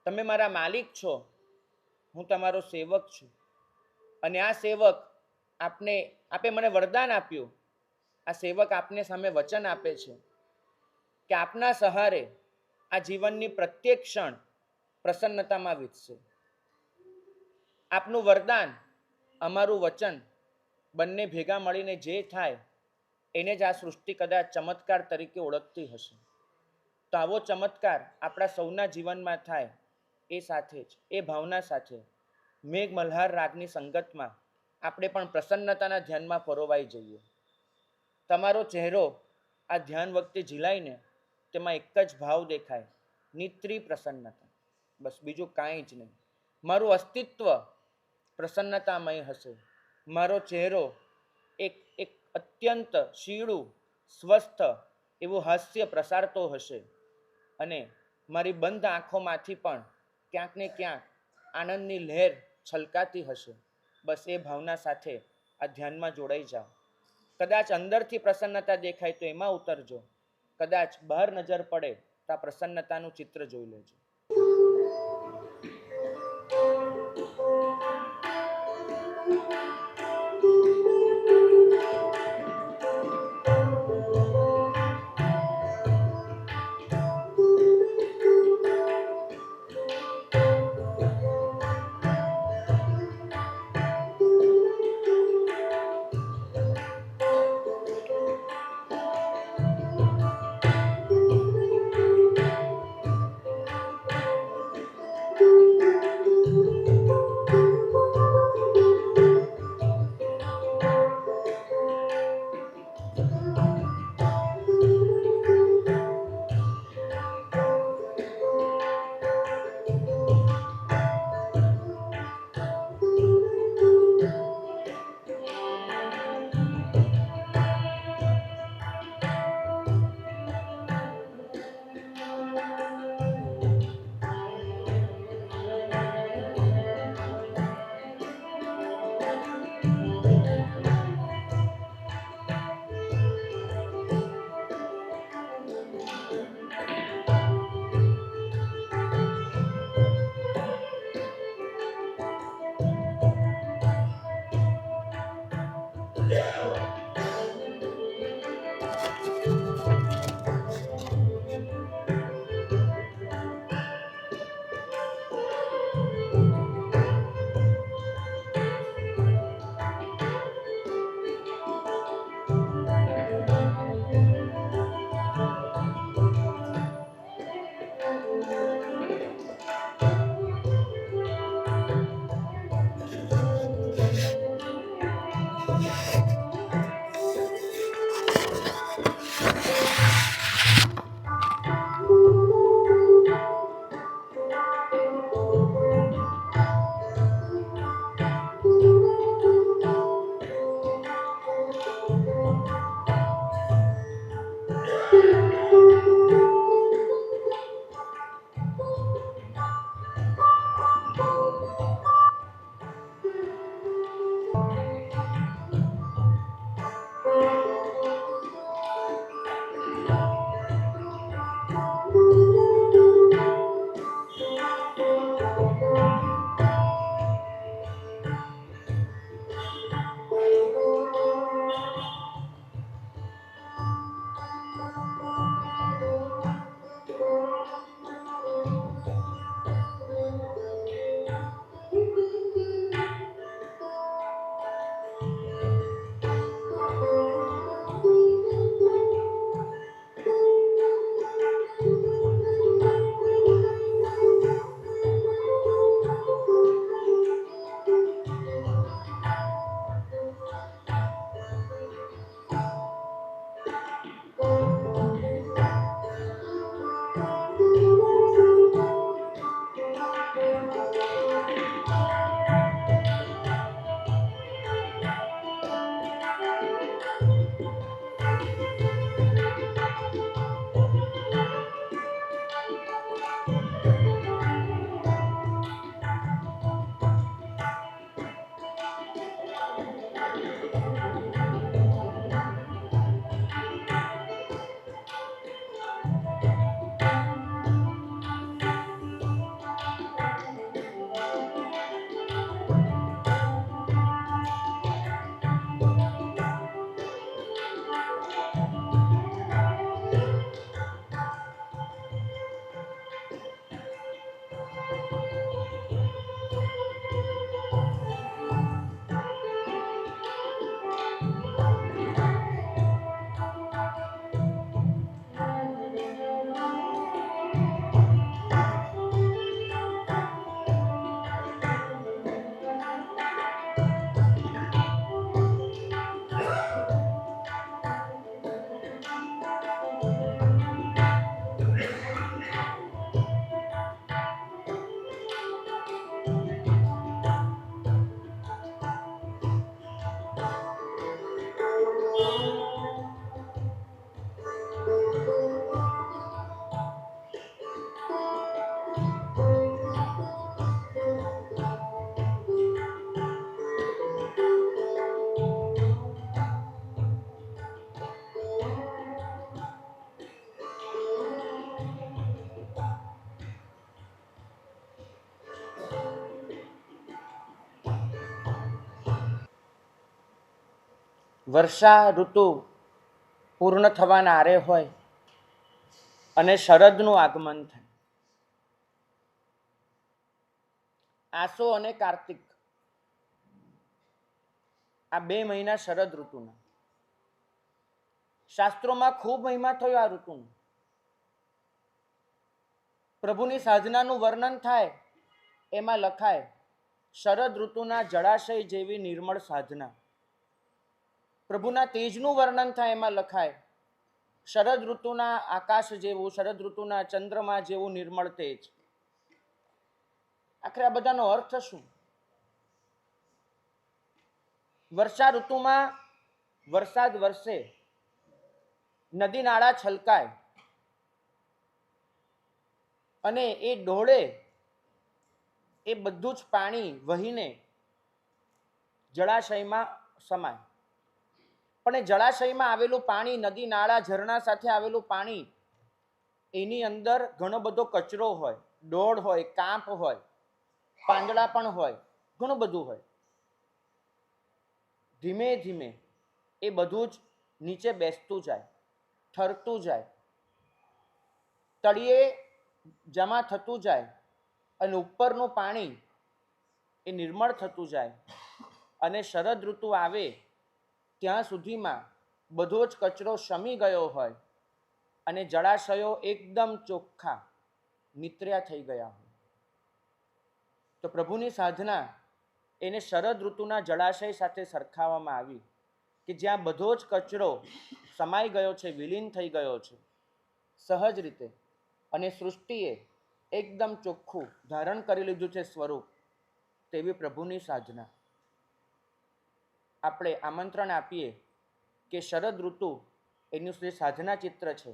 તમે મારા માલિક છો, હું તમારો સેવક છું અને આ સેવક આપે મને વરદાન આપ્યું. આ સેવક આપને સામે વચન આપે છે કે આપના સહારે આ જીવનની પ્રત્યેક ક્ષણ પ્રસન્નતામાં વીતશે. આપનું વરદાન, અમારું વચન બંને ભેગા મળીને જે થાય એને જ આ સૃષ્ટિ કદાચ ચમત્કાર તરીકે ઓળખતી હશે. તો આવો ચમત્કાર આપણા સૌના જીવનમાં થાય એ સાથે જ, એ ભાવના સાથે મેઘ મલ્હાર રાગની સંગતમાં આપણે પણ પ્રસન્નતાના ધ્યાનમાં પરોવાઈ જઈએ. તમારો ચહેરો આ ધ્યાન વખતે ઝીલાઈને તેમાં એક જ ભાવ દેખાય, નિત્રી પ્રસન્નતા. બસ બીજું કાંઈ જ નહીં. મારું અસ્તિત્વ પ્રસન્નતામય હશે. મારો ચહેરો એક અત્યંત શીળું, સ્વસ્થ એવું હાસ્ય પ્રસારતો હશે અને મારી બંધ આંખોમાંથી પણ ક્યાંક ને ક્યાંક આનંદની લહેર છલકાતી હશે. બસ એ ભાવના સાથે આ ધ્યાનમાં જોડાઈ જાઓ. કદાચ અંદરથી પ્રસન્નતા દેખાય તો એમાં ઉતરજો, કદાચ બહાર નજર પડે તો આ પ્રસન્નતાનું ચિત્ર જોઈ લેજો. વર્ષા ઋતુ પૂર્ણ થવાના આરે હોય અને શરદનું આગમન થાય. આસો અને કાર્તિક આ 2 મહિના શરદ ઋતુના. શાસ્ત્રોમાં ખૂબ મહિમા થયો આ ઋતુનો. પ્રભુની સાધનાનું વર્ણન થાય એમાં લખાય શરદ ઋતુના જળાશય જેવી નિર્મળ સાધના. પ્રભુના તેજનું વર્ણન થાય એમાં લખાય શરદ ઋતુના આકાશ જેવું, શરદ ઋતુના ચંદ્રમા જેવું નિર્મળ તેજ. આખરે આ બધાનો અર્થ શું? વર્ષા ઋતુમાં વરસાદ વરસે, નદી નાળા છલકાય અને એ ડોળે એ બધું જ પાણી વહીને જળાશયમાં સમાય. પણ એ જળાશયમાં આવેલું પાણી, નદી નાળા ઝરણા સાથે આવેલું પાણી, એની અંદર ઘણો બધો કચરો હોય, ડોળ હોય, કાંપ હોય, પાંદડા પણ હોય, ઘણું બધું હોય. ધીમે ધીમે એ બધું જ નીચે બેસતું જાય, ઠરતું જાય, તળિયે જમા થતું જાય અને ઉપરનું પાણી એ નિર્મળ થતું જાય. અને શરદ ઋતુ આવે ત્યાં સુધીમાં બધો જ કચરો શમી ગયો હોય અને જળાશયો એકદમ ચોખ્ખા નિત્ર્યા થઈ ગયા હોય. તો પ્રભુની સાધના એને શરદ ઋતુના જળાશય સાથે સરખાવવામાં આવી કે જ્યાં બધો જ કચરો સમાઈ ગયો છે, વિલીન થઈ ગયો છે સહજ રીતે, અને સૃષ્ટિએ એકદમ ચોખ્ખું ધારણ કરી લીધું છે સ્વરૂપ, તેવી પ્રભુની સાધના. આપણે આમંત્રણ આપીએ કે શરદ ઋતુ એનું જે સાધના ચિત્ર છે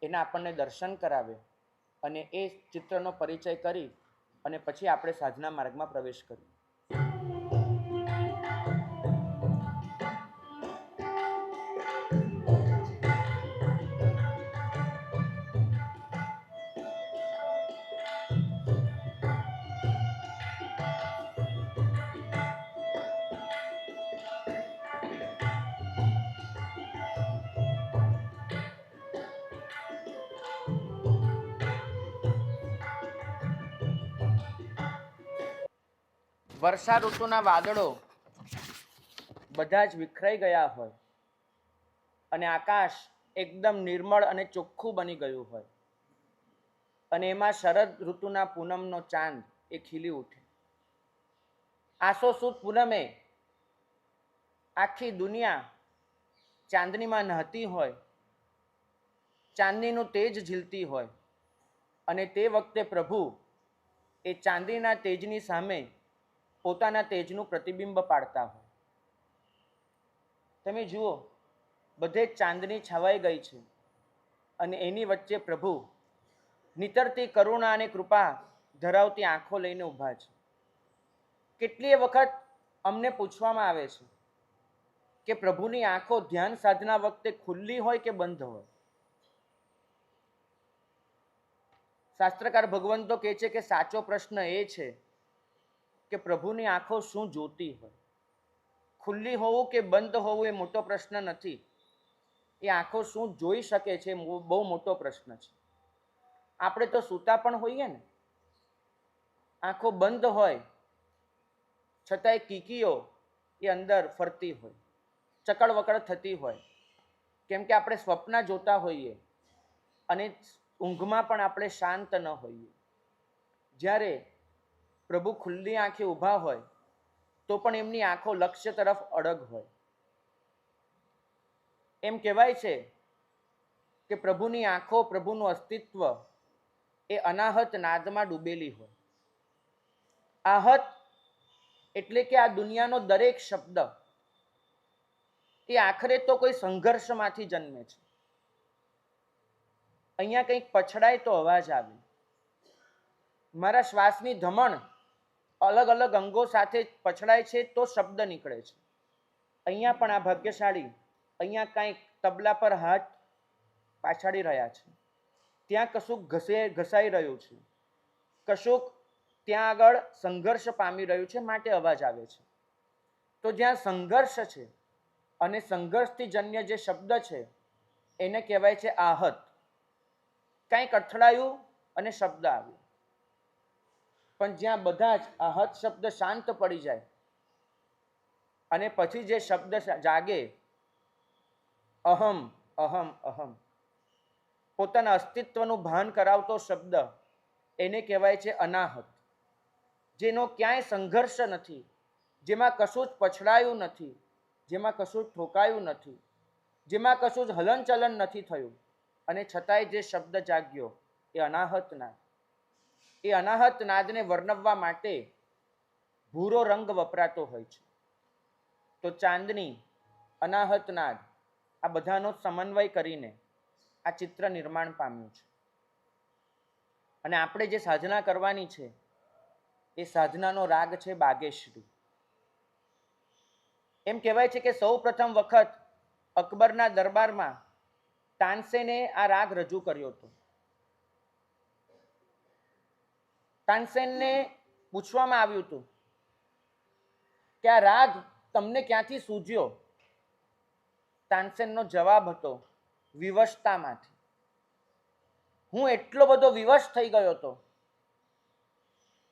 એના આપણને દર્શન કરાવે અને એ ચિત્રનો પરિચય કરી અને પછી આપણે સાધના માર્ગમાં પ્રવેશ કરીએ. વર્ષા ઋતુના વાદળો બધા જ વિખરાઈ ગયા હોય અને આકાશ એકદમ નિર્મળ અને ચોખ્ખું બની ગયું હોય અને એમાં શરદ ઋતુના પૂનમનો ચાંદ એ ખીલી ઉઠે. આસો સુદ પૂનમે આખી દુનિયા ચાંદનીમાં નહાતી હોય, ચાંદનીનું તેજ ઝીલતી હોય અને તે વખતે પ્રભુ એ ચાંદીના તેજની સામે પોતાના તેજનું પ્રતિબિંબ પાડતા હોય. તમે જુઓ, બધે ચાંદની છવાઈ ગઈ છે અને એની વચ્ચે પ્રભુ નિતરતી કરુણા અને કૃપા ધરાવતી આંખો લઈને ઊભા છે. કેટલીય વખત અમને પૂછવામાં આવે છે કે પ્રભુની આંખો ધ્યાન સાધના વખતે ખુલ્લી હોય કે બંધ હોય? શાસ્ત્રકાર ભગવંતો કહે છે કે સાચો પ્રશ્ન એ છે કે પ્રભુની આંખો શું જોતી હોય. ખુલ્લી હોવું કે બંધ હોવું એ મોટો પ્રશ્ન નથી. એ આંખો શું જોઈ શકે છે બહુ મોટો પ્રશ્ન છે. આપણે તો સૂતા પણ હોઈએ ને, આંખો બંધ હોય છતાંય કીકીઓ એ અંદર ફરતી હોય, ચકડવકડ થતી હોય, કેમ કે આપણે સ્વપ્ન જોતા હોઈએ અને ઊંઘમાં પણ આપણે શાંત ન હોઈએ. જ્યારે પ્રભુ ખુલ્લી આંખે ઊભા હોય તો પણ એમની આંખો લક્ષ્ય તરફ અડગ હોય. એમ કહેવાય છે કે પ્રભુની આંખો, પ્રભુનું અસ્તિત્વ એ અનાહત નાદમાં ડૂબેલી હોય. આહત એટલે કે આ દુનિયાનો દરેક શબ્દ એ આખરે તો કોઈ સંઘર્ષમાંથી જન્મે છે. અહીંયા કંઈક પછડાય તો અવાજ આવે. મારા શ્વાસની ધમણ અલગ અલગ અંગો સાથે પછડાય છે તો શબ્દ નીકળે છે. અહીંયા પણ આ ભાગ્યશાળી અહીંયા કંઈક તબલા પર હાથ પાછાડી રહ્યા છે, ત્યાં કશુંક ઘસાઈ રહ્યું છે, કશુંક ત્યાં આગળ સંઘર્ષ પામી રહ્યું છે, માટે અવાજ આવે છે. તો જ્યાં સંઘર્ષ છે અને સંઘર્ષથી જન્ય જે શબ્દ છે એને કહેવાય છે આહત. કંઈક અથડાયું અને શબ્દ આવ્યો, પણ જ્યાં બધા જ આહત શબ્દ શાંત પડી જાય અને પછી જે શબ્દ જાગે, અહમ અહમ અહમ, પોતાના અસ્તિત્વનું ભાન કરાવતો શબ્દ, એને કહેવાય છે અનાહત. જેનો ક્યાંય સંઘર્ષ નથી, જેમાં કશું જ પછડાયું નથી, જેમાં કશું જ ઠોકાયું નથી, જેમાં કશું જ હલનચલન નથી થયું, અને છતાંય જે શબ્દ જાગ્યો એ અનાહત નાદ. એ અનાહત નાદને વર્ણવવા માટે ભૂરો રંગ વપરાતો હોય છે. તો ચાંદની, અનાહત નાદ, આ બધાનો સમન્વય કરીને આ ચિત્ર નિર્માણ પામ્યું છે. અને આપણે જે સાધના કરવાની છે એ સાધનાનો રાગ છે બાગેશ્રી. એમ કહેવાય છે કે સૌ પ્રથમ વખત અકબરના દરબારમાં તાનસેને આ રાગ રજૂ કર્યો હતો. તાનસેનને પૂછવામાં આવ્યું હતું કે આ રાગ તમને ક્યાંથી સૂઝ્યો? તાનસેનનો જવાબ હતો, વિવશતામાંથી. હું એટલો બધો વિવશ થઈ ગયો હતો,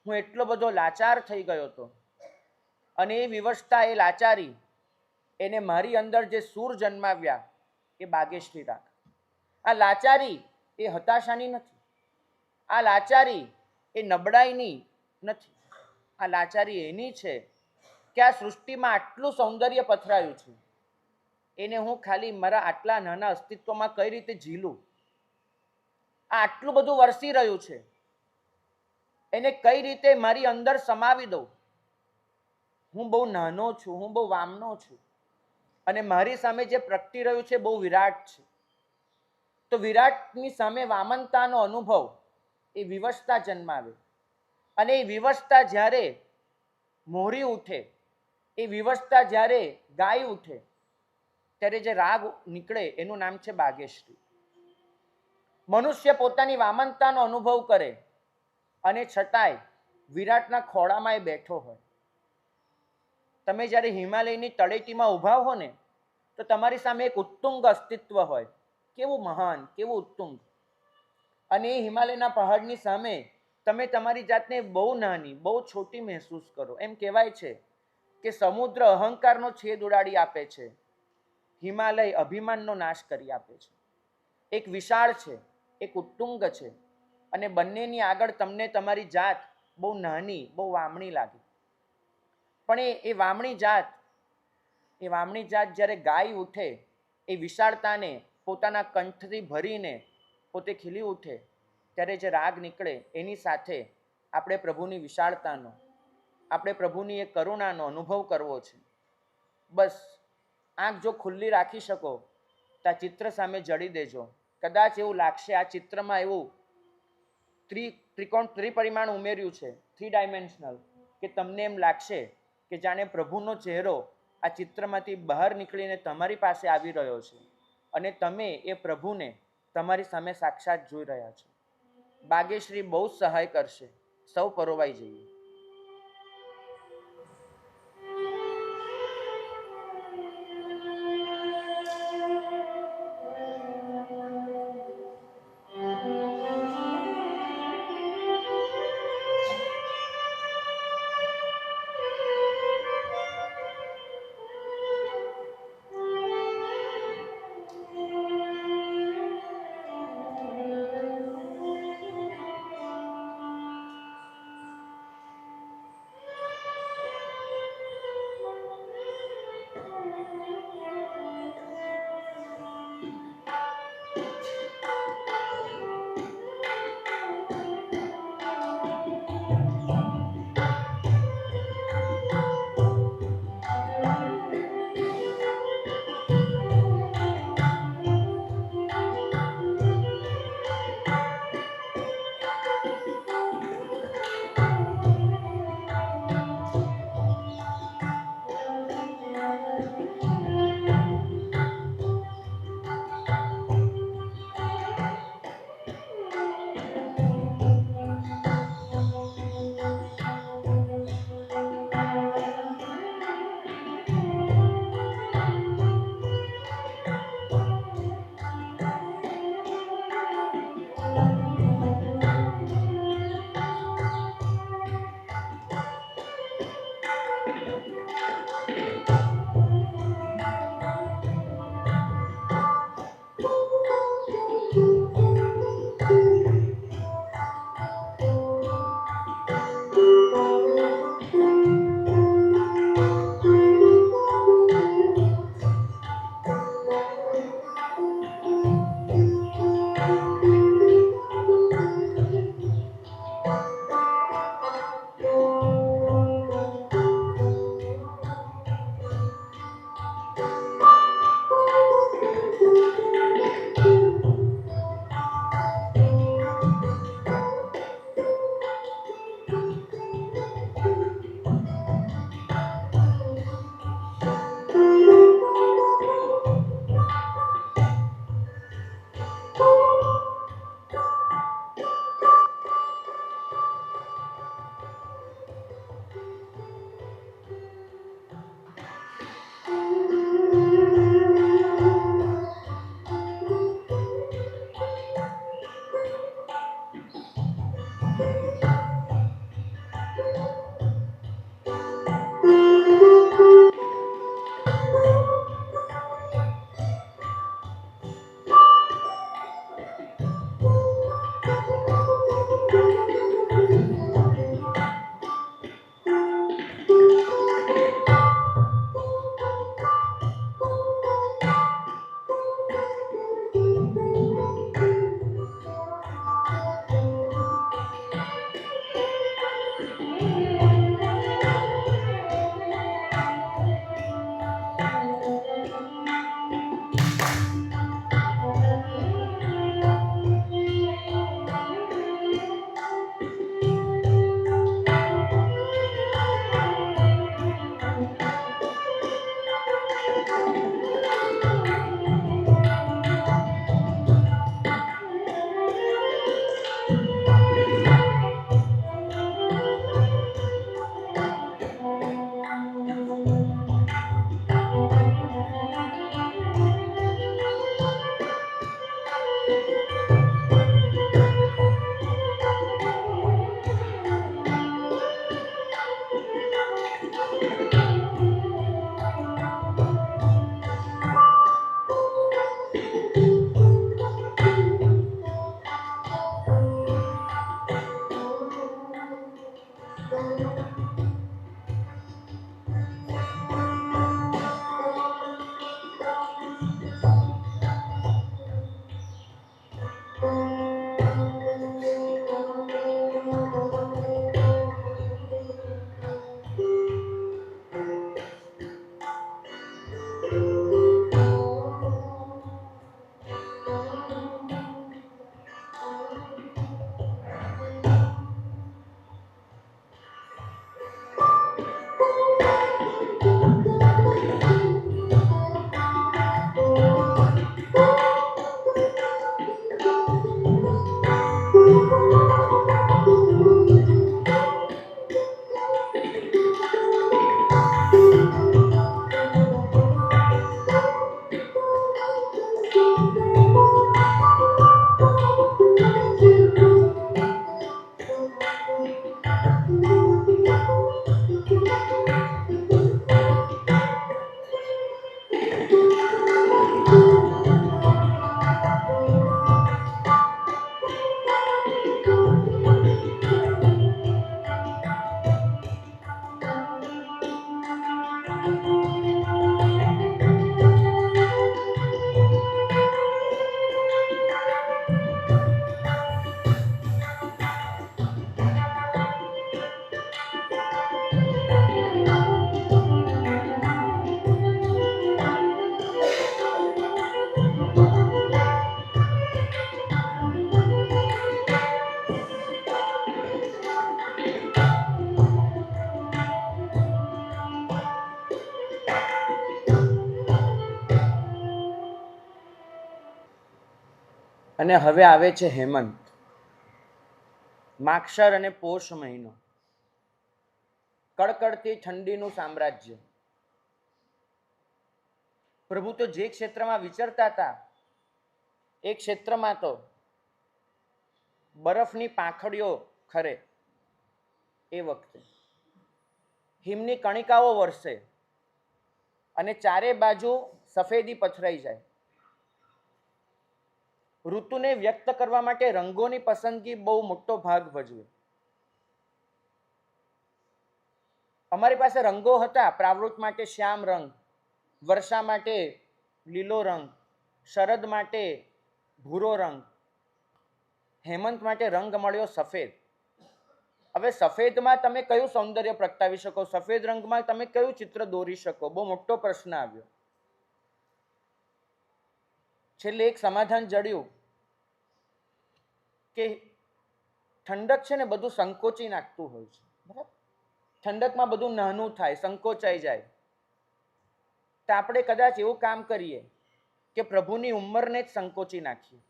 હું એટલો બધો લાચાર થઈ ગયો હતો, અને એ વિવશતા, એ લાચારી, એને મારી અંદર જે સૂર જન્માવ્યા એ બાગેશ્રી રાગ. આ લાચારી એ હતાશાની નથી, આ લાચારી એ નબળાઈની નથી, આ લાચારી એની છે કે આ સૃષ્ટિમાં આટલું સૌંદર્ય પથરાયું છે, એને હું ખાલી મારા આટલા નાના અસ્તિત્વમાં કઈ રીતે ઝીલું? આ આટલું બધું વરસી રહ્યું છે, એને કઈ રીતે મારી અંદર સમાવી દઉં? હું બહુ નાનો છું, હું બહુ વામનો છું, અને મારી સામે જે પ્રગટી રહ્યું છે બહુ વિરાટ છે. તો વિરાટની સામે વામનતાનો અનુભવ એ વિવશતા જન્માવે. અને એ વિવશતા જ્યારે મોહરી ઉઠે, એ વિવશતા જ્યારે ગાય ઉઠે, ત્યારે જે રાગ નીકળે એનું નામ છે બાગેશ્રી. મનુષ્ય પોતાની વામનતાનો અનુભવ કરે અને છતાંય વિરાટના ખોળામાં એ બેઠો હોય. તમે જ્યારે હિમાલયની તળેટીમાં ઊભા હો ને, તો તમારી સામે એક ઉત્તુંગ અસ્તિત્વ હોય. કેવું મહાન, કેવું ઉત્તુંગ! અને એ હિમાલયના પહાડની સામે તમે તમારી જાતને બહુ નાની, બહુ છોટી મહેસૂસ કરો. એમ કહેવાય છે કે સમુદ્ર અહંકારનો છેદ ઉડાડી આપે છે, હિમાલય અભિમાનનો નાશ કરી આપે છે. એક વિશાળ છે, એક ઉત્તુંગ છે, અને બંનેની આગળ તમને તમારી જાત બહુ નાની, બહુ વામણી લાગે. પણ એ વામણી જાત જ્યારે ગાય ઉઠે, એ વિશાળતાને પોતાના કંઠથી ભરીને પોતે ખીલી ઉઠે, ત્યારે જે રાગ નીકળે એની સાથે આપણે પ્રભુની વિશાળતાનો, આપણે પ્રભુની એ કરુણાનો અનુભવ કરવો છે. બસ આંખ જો ખુલ્લી રાખી શકો તો આ ચિત્ર સામે જડી દેજો. કદાચ એવું લાગશે આ ચિત્રમાં એવું ત્રિપરિમાણ ઉમેર્યું છે, 3 ડાયમેન્શનલ, કે તમને એમ લાગશે કે જાણે પ્રભુનો ચહેરો આ ચિત્રમાંથી બહાર નીકળીને તમારી પાસે આવી રહ્યો છે, અને તમે એ પ્રભુને તમારી સામે સાક્ષાત જોઈ રહ્યા છો. બાગેશ્રી બહુ જ સહાય કરશે. સૌ પરોવાઈ જઈએ. અને હવે આવે છે હેમંત, માગશર અને પોષ મહિનો, કડકડતી ઠંડીનું સામ્રાજ્ય. પ્રભુ તો જે ક્ષેત્રમાં વિચરતા હતા એ ક્ષેત્રમાં તો બરફની પાંખડીઓ ખરે એ વખતે, હિમની કણિકાઓ વરસે અને ચારે બાજુ સફેદી પથરાઈ જાય. ઋતુને વ્યક્ત કરવા માટે રંગોની પસંદગી બહુ મોટો ભાગ ભજવે. અમારી પાસે રંગો હતા. પ્રાવૃત માટે શ્યામ રંગ, વર્ષા માટે લીલો રંગ, શરદ માટે ભૂરો રંગ, હેમંત માટે રંગ મળ્યો સફેદ. હવે સફેદમાં તમે કયું સૌંદર્ય પ્રગટાવી શકો? સફેદ રંગમાં તમે કયું ચિત્ર દોરી શકો? બહુ મોટો પ્રશ્ન આવ્યો. છેલ્લે એક સમાધાન જડ્યું કે ઠંડક છે ને બધું સંકોચી નાખતું હોય છે. બરાબર? ઠંડકમાં બધું નાનું થાય, સંકોચાઈ જાય. તો આપણે કદાચ એવું કામ કરીએ કે પ્રભુની ઉંમરને જ સંકોચી નાખીએ.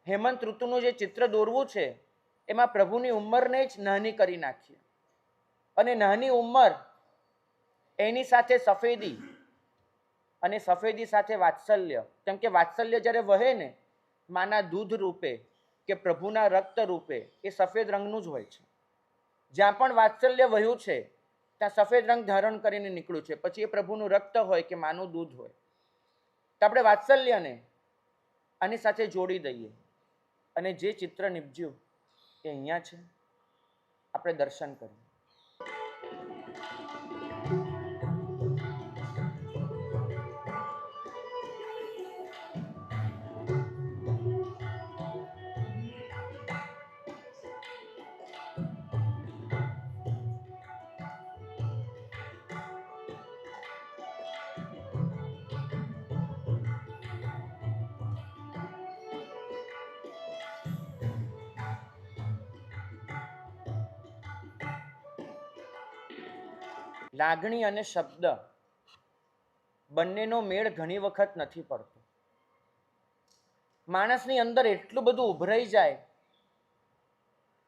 હેમંત ઋતુનું જે ચિત્ર દોરવું છે એમાં પ્રભુની ઉંમરને જ નાની કરી નાખીએ. અને નાની ઉંમર, એની સાથે સફેદી, અને સફેદી સાથે વાત્સલ્ય. કેમ કે વાત્સલ્ય જ્યારે વહે ને માના દૂધ રૂપે કે પ્રભુના રક્ત રૂપે, એ સફેદ રંગનું જ હોય છે. જ્યાં પણ વાત્સલ્ય વહ્યું છે ત્યાં સફેદ રંગ ધારણ કરીને નીકળ્યું છે. પછી એ પ્રભુનું રક્ત હોય કે માનું દૂધ હોય. તો આપણે વાત્સલ્યને આની સાથે જોડી દઈએ અને જે ચિત્ર નિપજ્યું એ અહીંયા છે. આપણે દર્શન કરીએ. લાગણી અને શબ્દ બંનેનો મેળ ઘણી વખત નથી પડતો. માણસની અંદર એટલું બધું ઉભરાઈ જાય,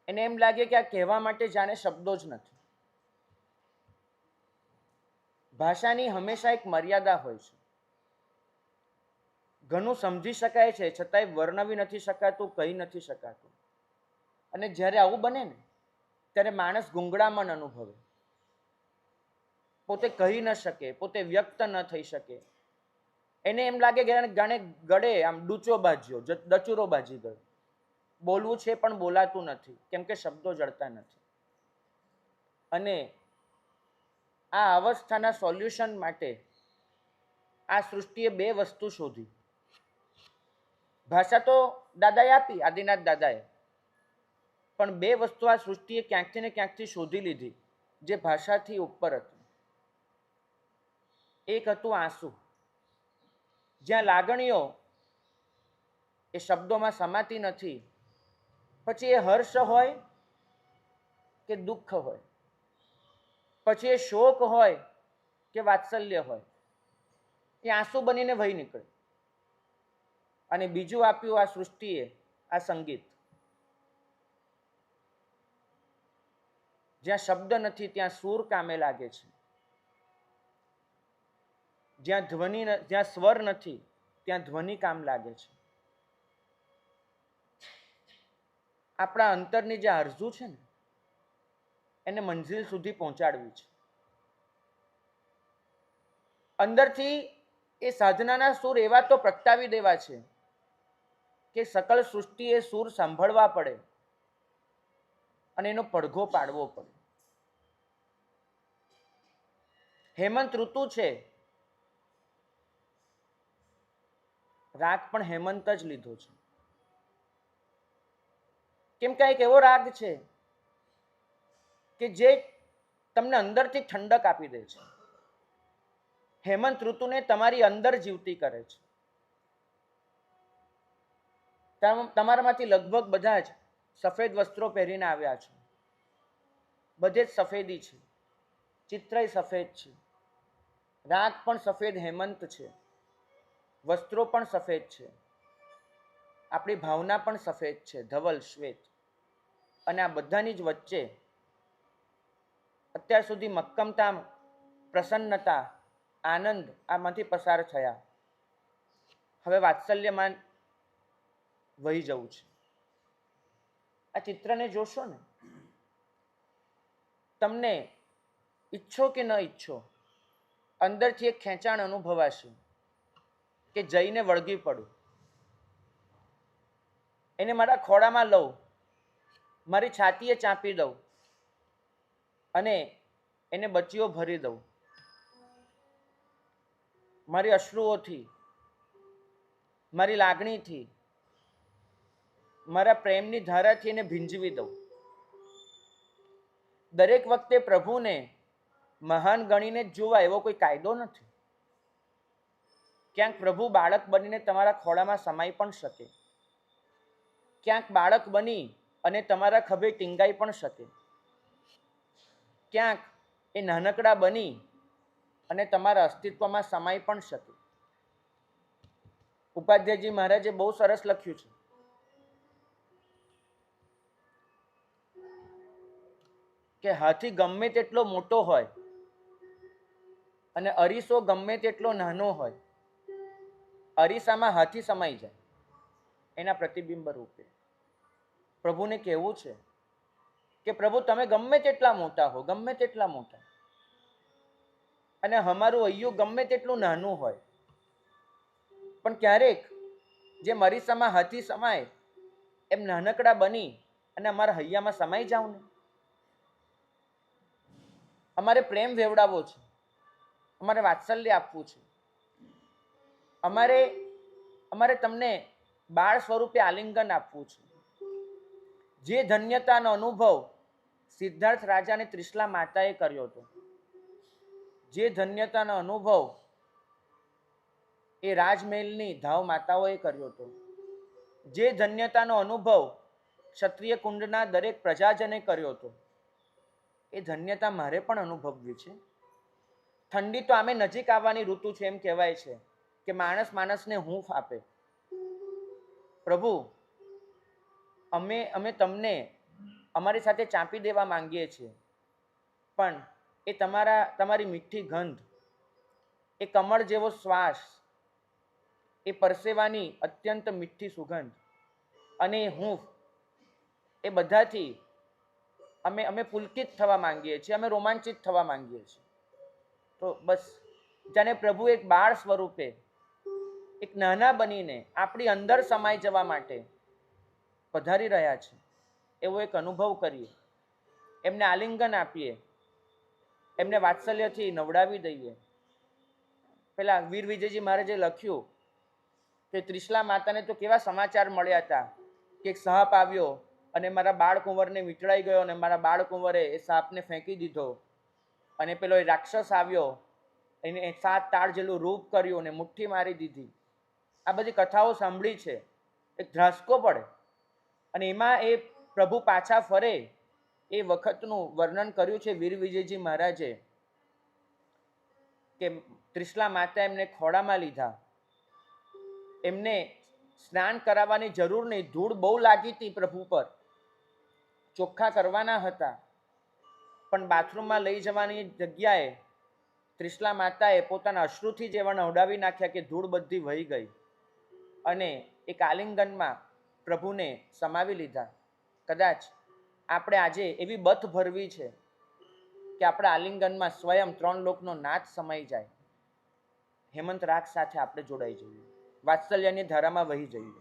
એને એમ લાગે કે આ કહેવા માટે જાણે શબ્દો જ નથી. ભાષાની હંમેશા એક મર્યાદા હોય છે. ઘણું સમજી શકાય છે, છતાંય વર્ણવી નથી શકાતું, કહી નથી શકાતું. અને જ્યારે આવું બને ને ત્યારે માણસ ગુંગળામણ અનુભવે, પોતે કહી ન શકે, પોતે વ્યક્ત ન થઈ શકે. એને એમ લાગે કે જાણે ગળે આમ ડૂચો બાજ્યો, દચુરો બાજી ગયો. બોલવું છે પણ બોલાતું નથી, કેમ કે શબ્દો જડતા નથી. અને આ અવસ્થાના સોલ્યુશન માટે આ સૃષ્ટિએ બે વસ્તુ શોધી. ભાષા તો દાદાએ આપી, આદિનાથ દાદાએ, પણ બે વસ્તુ આ સૃષ્ટિએ ક્યાંકથી ને ક્યાંકથી શોધી લીધી, જે ભાષાથી ઉપર હતી. એક હતું આંસુ. જ્યાં લાગણીઓ એ શબ્દોમાં સમાતી નથી, પછી એ હર્ષ હોય કે દુઃખ હોય, પછી એ શોક હોય કે વાત્સલ્ય હોય, એ આંસુ બનીને વહી નીકળે. અને બીજું આપ્યું આ સૃષ્ટિએ, આ સંગીત. જ્યાં શબ્દ નથી ત્યાં સૂર કામે લાગે છે, જ્યાં ધ્વનિ, જ્યાં સ્વર નથી ત્યાં ધ્વનિ કામ લાગે છે. આપણા અંતરની જે આરઝુ છે ને, એને મંઝિલ સુધી પહોંચાડવી છે. અંદરથી એ સાધનાના સૂર એવા તો પ્રગટાવી દેવા છે કે સકલ સૃષ્ટિએ સૂર સાંભળવા પડે અને એનો પડઘો પાડવો પડે. હેમંત ઋતુ છે, રાગ પણ હેમંત જ લીધો છે. કેમ કે એક એવો રાગ છે કે જે તમને અંદરથી ઠંડક આપી દે છે. હેમંત ઋતુને તમારી અંદર જીવતી કરે છે. તમારામાંથી લગભગ બધા જ સફેદ વસ્ત્રો પહેરીને આવ્યા છે. બધે જ સફેદી છે, ચિત્રય સફેદ છે, રાગ પણ સફેદ હેમંત છે, વસ્ત્રો પણ સફેદ છે, આપણી ભાવના પણ સફેદ છે, ધવલ શ્વેત. અને આ બધાની જ વચ્ચે અત્યાર સુધી મક્કમતા, પ્રસન્નતા, આનંદ આમાંથી પસાર થયા. હવે વાત્સલ્યમાં વહી જવું છે. આ ચિત્રને જોશો ને, તમને ઈચ્છો કે ન ઈચ્છો અંદરથી એક ખેંચાણ અનુભવાશે કે જઈને વળગી પડું, એને મારા ખોળામાં લઉં, મારી છાતીએ ચાંપી દઉં અને એને બચીઓ ભરી દઉં. મારી અશ્રુઓથી, મારી લાગણીથી, મારા પ્રેમની ધારાથી એને ભીંજવી દઉં. દરેક વખતે પ્રભુને મહાન ગણીને જ જોવા એવો કોઈ કાયદો નથી. ક્યાંક પ્રભુ બાળક બનીને તમારા ખોળામાં સમાઈ પણ શકે, ક્યાંક બાળક બની અને તમારા ખભે ટીંગાઈ પણ શકે, ક્યાંક એ નાનકડા બની અને તમારા અસ્તિત્વમાં સમાઈ પણ શકે. ઉપાધ્યાયજી મહારાજે બહુ સરસ લખ્યું છે કે હાથી ગમે તેટલો મોટો હોય અને અરીસો ગમે તેટલો નાનો હોય, અરીસામાં હાથી સમાઈ જાય એના પ્રતિબિંબ રૂપે. પ્રભુને કહેવું છે કે પ્રભુ તમે ગમે તેટલા મોટા હો, ગમે તેટલા મોટા, અને અમારું હૈયું ગમે તેટલું નાનું હોય, પણ ક્યારેક જે અરીસામાં હાથી સમાય એમ નાનકડા બની અને અમારા હૈયામાં સમાઈ જાવ ને. અમારે પ્રેમ વેવડાવવો છે, અમારે વાત્સલ્ય આપવું છે, અમારે તમને બાળ સ્વરૂપે આલિંગન આપવું છે. જે ધન્યતાનો અનુભવ સિદ્ધાર્થ રાજા અને ત્રિશલા માતાએ કર્યો હતો, જે ધન્યતાનો અનુભવ એ રાજમહેલની ધાવ માતાઓએ કર્યો હતો, જે ધન્યતાનો અનુભવ ક્ષત્રિય કુંડના દરેક પ્રજાજને કર્યો હતો, એ ધન્યતા મારે પણ અનુભવવી છે. ઠંડી તો આમે નજીક આવવાની ઋતુ છે, એમ કહેવાય છે કે માણસ માણસને હૂંફ આપે. પ્રભુ, અમે તમને અમારી સાથે ચાંપી દેવા માંગીએ છીએ, પણ એ તમારી મીઠી ગંધ, એ કમળ જેવો શ્વાસ, એ પરસેવાની અત્યંત મીઠી સુગંધ અને હૂંફ, એ બધાથી અમે પુલકિત થવા માંગીએ છીએ, અમે રોમાંચિત થવા માંગીએ છીએ. તો બસ જાણે પ્રભુ એક બાળ સ્વરૂપે, એક નાના બનીને આપણી અંદર સમાઈ જવા માટે પધારી રહ્યા છે, એવો એક અનુભવ કરીએ. એમને આલિંગન આપીએ, એમને વાત્સલ્યથી નવડાવી દઈએ. પેલા વીર વિજયજી મહારાજે લખ્યું કે ત્રિશલા માતાને તો કેવા સમાચાર મળ્યા હતા કે એક સાપ આવ્યો અને મારા બાળકુંવરને વીંટળાઈ ગયો અને મારા બાળકુંવરે એ સાપને ફેંકી દીધો, અને પેલો એ રાક્ષસ આવ્યો, એને 7 તાળ જેટલું રૂપ કર્યું અને મુઠ્ઠી મારી દીધી. આ બધી કથાઓ સાંભળી છે, એક ધ્રાસકો પડે. અને એમાં એ પ્રભુ પાછા ફરે એ વખતનું વર્ણન કર્યું છે વીર વિજયજી મહારાજે, કે ત્રિશલા માતા એમને ખોળામાં લીધા, એમને સ્નાન કરાવવાની જરૂર નહીં, ધૂળ બહુ લાગી હતી પ્રભુ પર, ચોખ્ખા કરવાના હતા, પણ બાથરૂમમાં લઈ જવાની જગ્યાએ ત્રિશલા માતાએ પોતાના અશ્રુથી જ એવા નવડાવી નાખ્યા કે ધૂળ બધી વહી ગઈ, અને એક આલિંગનમાં પ્રભુને સમાવી લીધા. કદાચ આપણે આજે એવી બથ ભરવી છે કે આપણા આલિંગનમાં સ્વયં 3 લોકનો નાથ સમાઈ જાય, હેમંત રાગ સાથે આપણે જોડાઈ જઈએ, વાત્સલ્યની ધારામાં વહી જઈએ.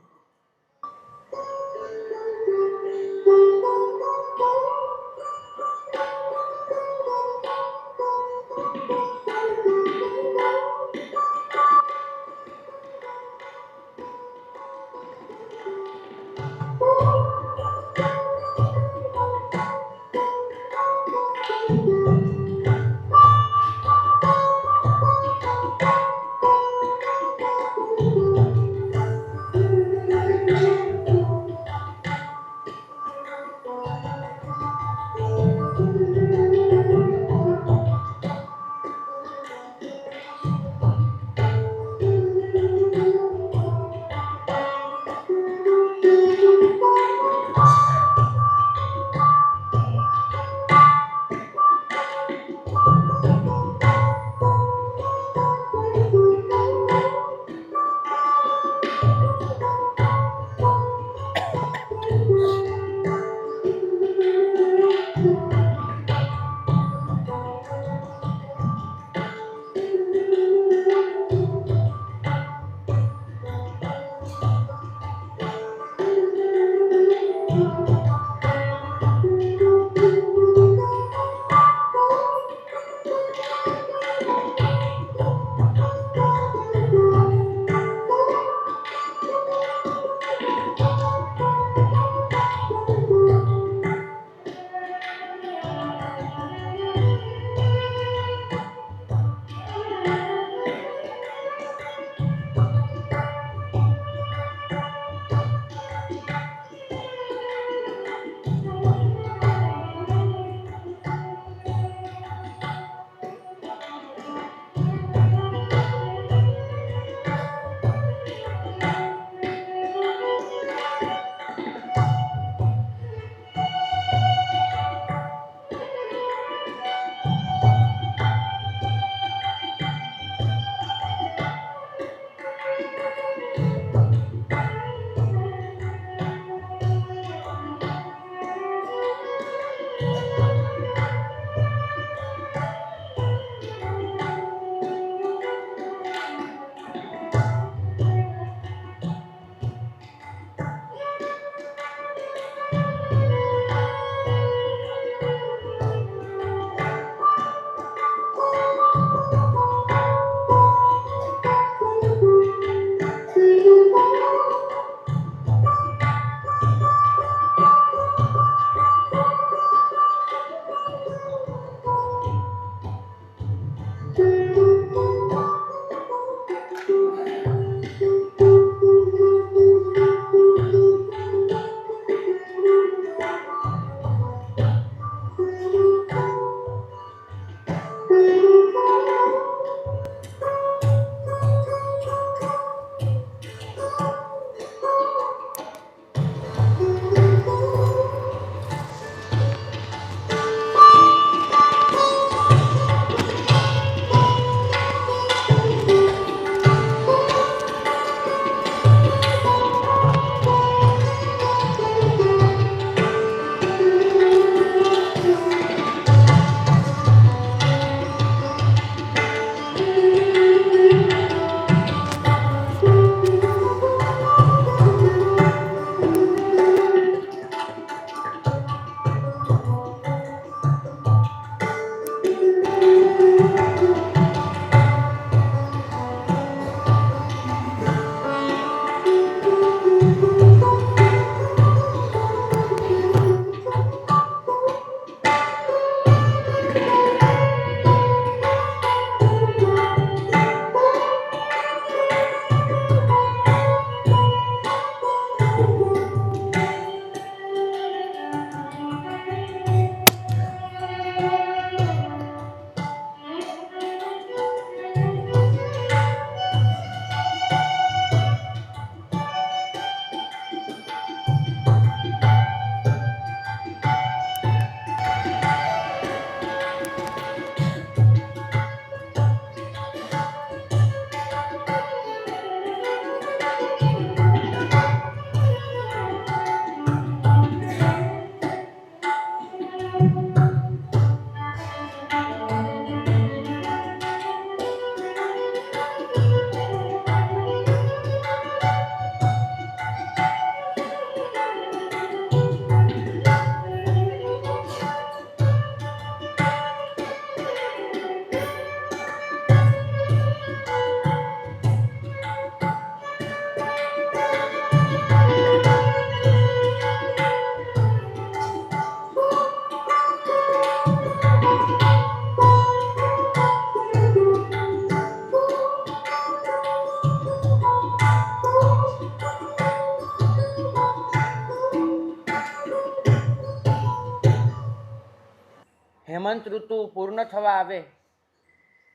હેમંત ઋતુ પૂર્ણ થવા આવે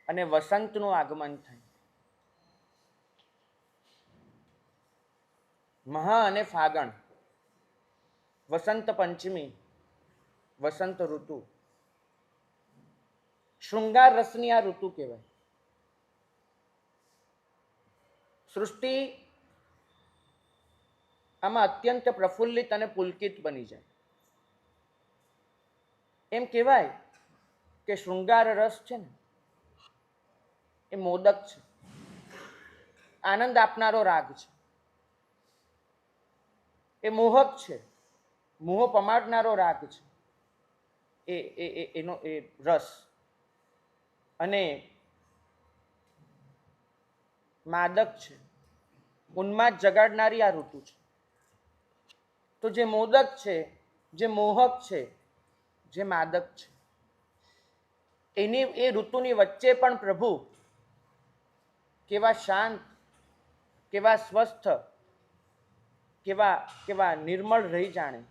અને વસંતનું આગમન થાય. મહા અને ફાગણ, વસંત પંચમી, વસંત ઋતુ, શૃંગાર રસની આ ઋતુ કહેવાય. સૃષ્ટિ આમાં અત્યંત પ્રફુલ્લિત અને પુલકિત બની જાય. એમ કહેવાય કે શૃંગાર રસ છે ને એ મોદક છે, આનંદ આપનારો રાગ છે, એ મોહક છે, મોહ પમાડનારો રાગ છે, એનો એ રસ. અને માદક છે, ઉન્માદ જગાડનારી આ ઋતુ છે. તો જે મોદક છે, જે મોહક છે, જે માદક છે, એની એ ઋતુની વચ્ચે પણ પ્રભુ કેવા શાંત, કેવા સ્વસ્થ, કેવા કેવા નિર્મળ રહી જાણે,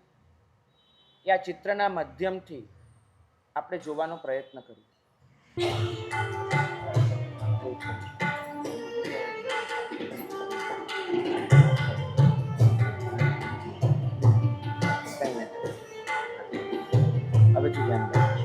એ આ ચિત્રના માધ્યમથી આપણે જોવાનો પ્રયત્ન કરીએ. હવે ધ્યાન રાખજો.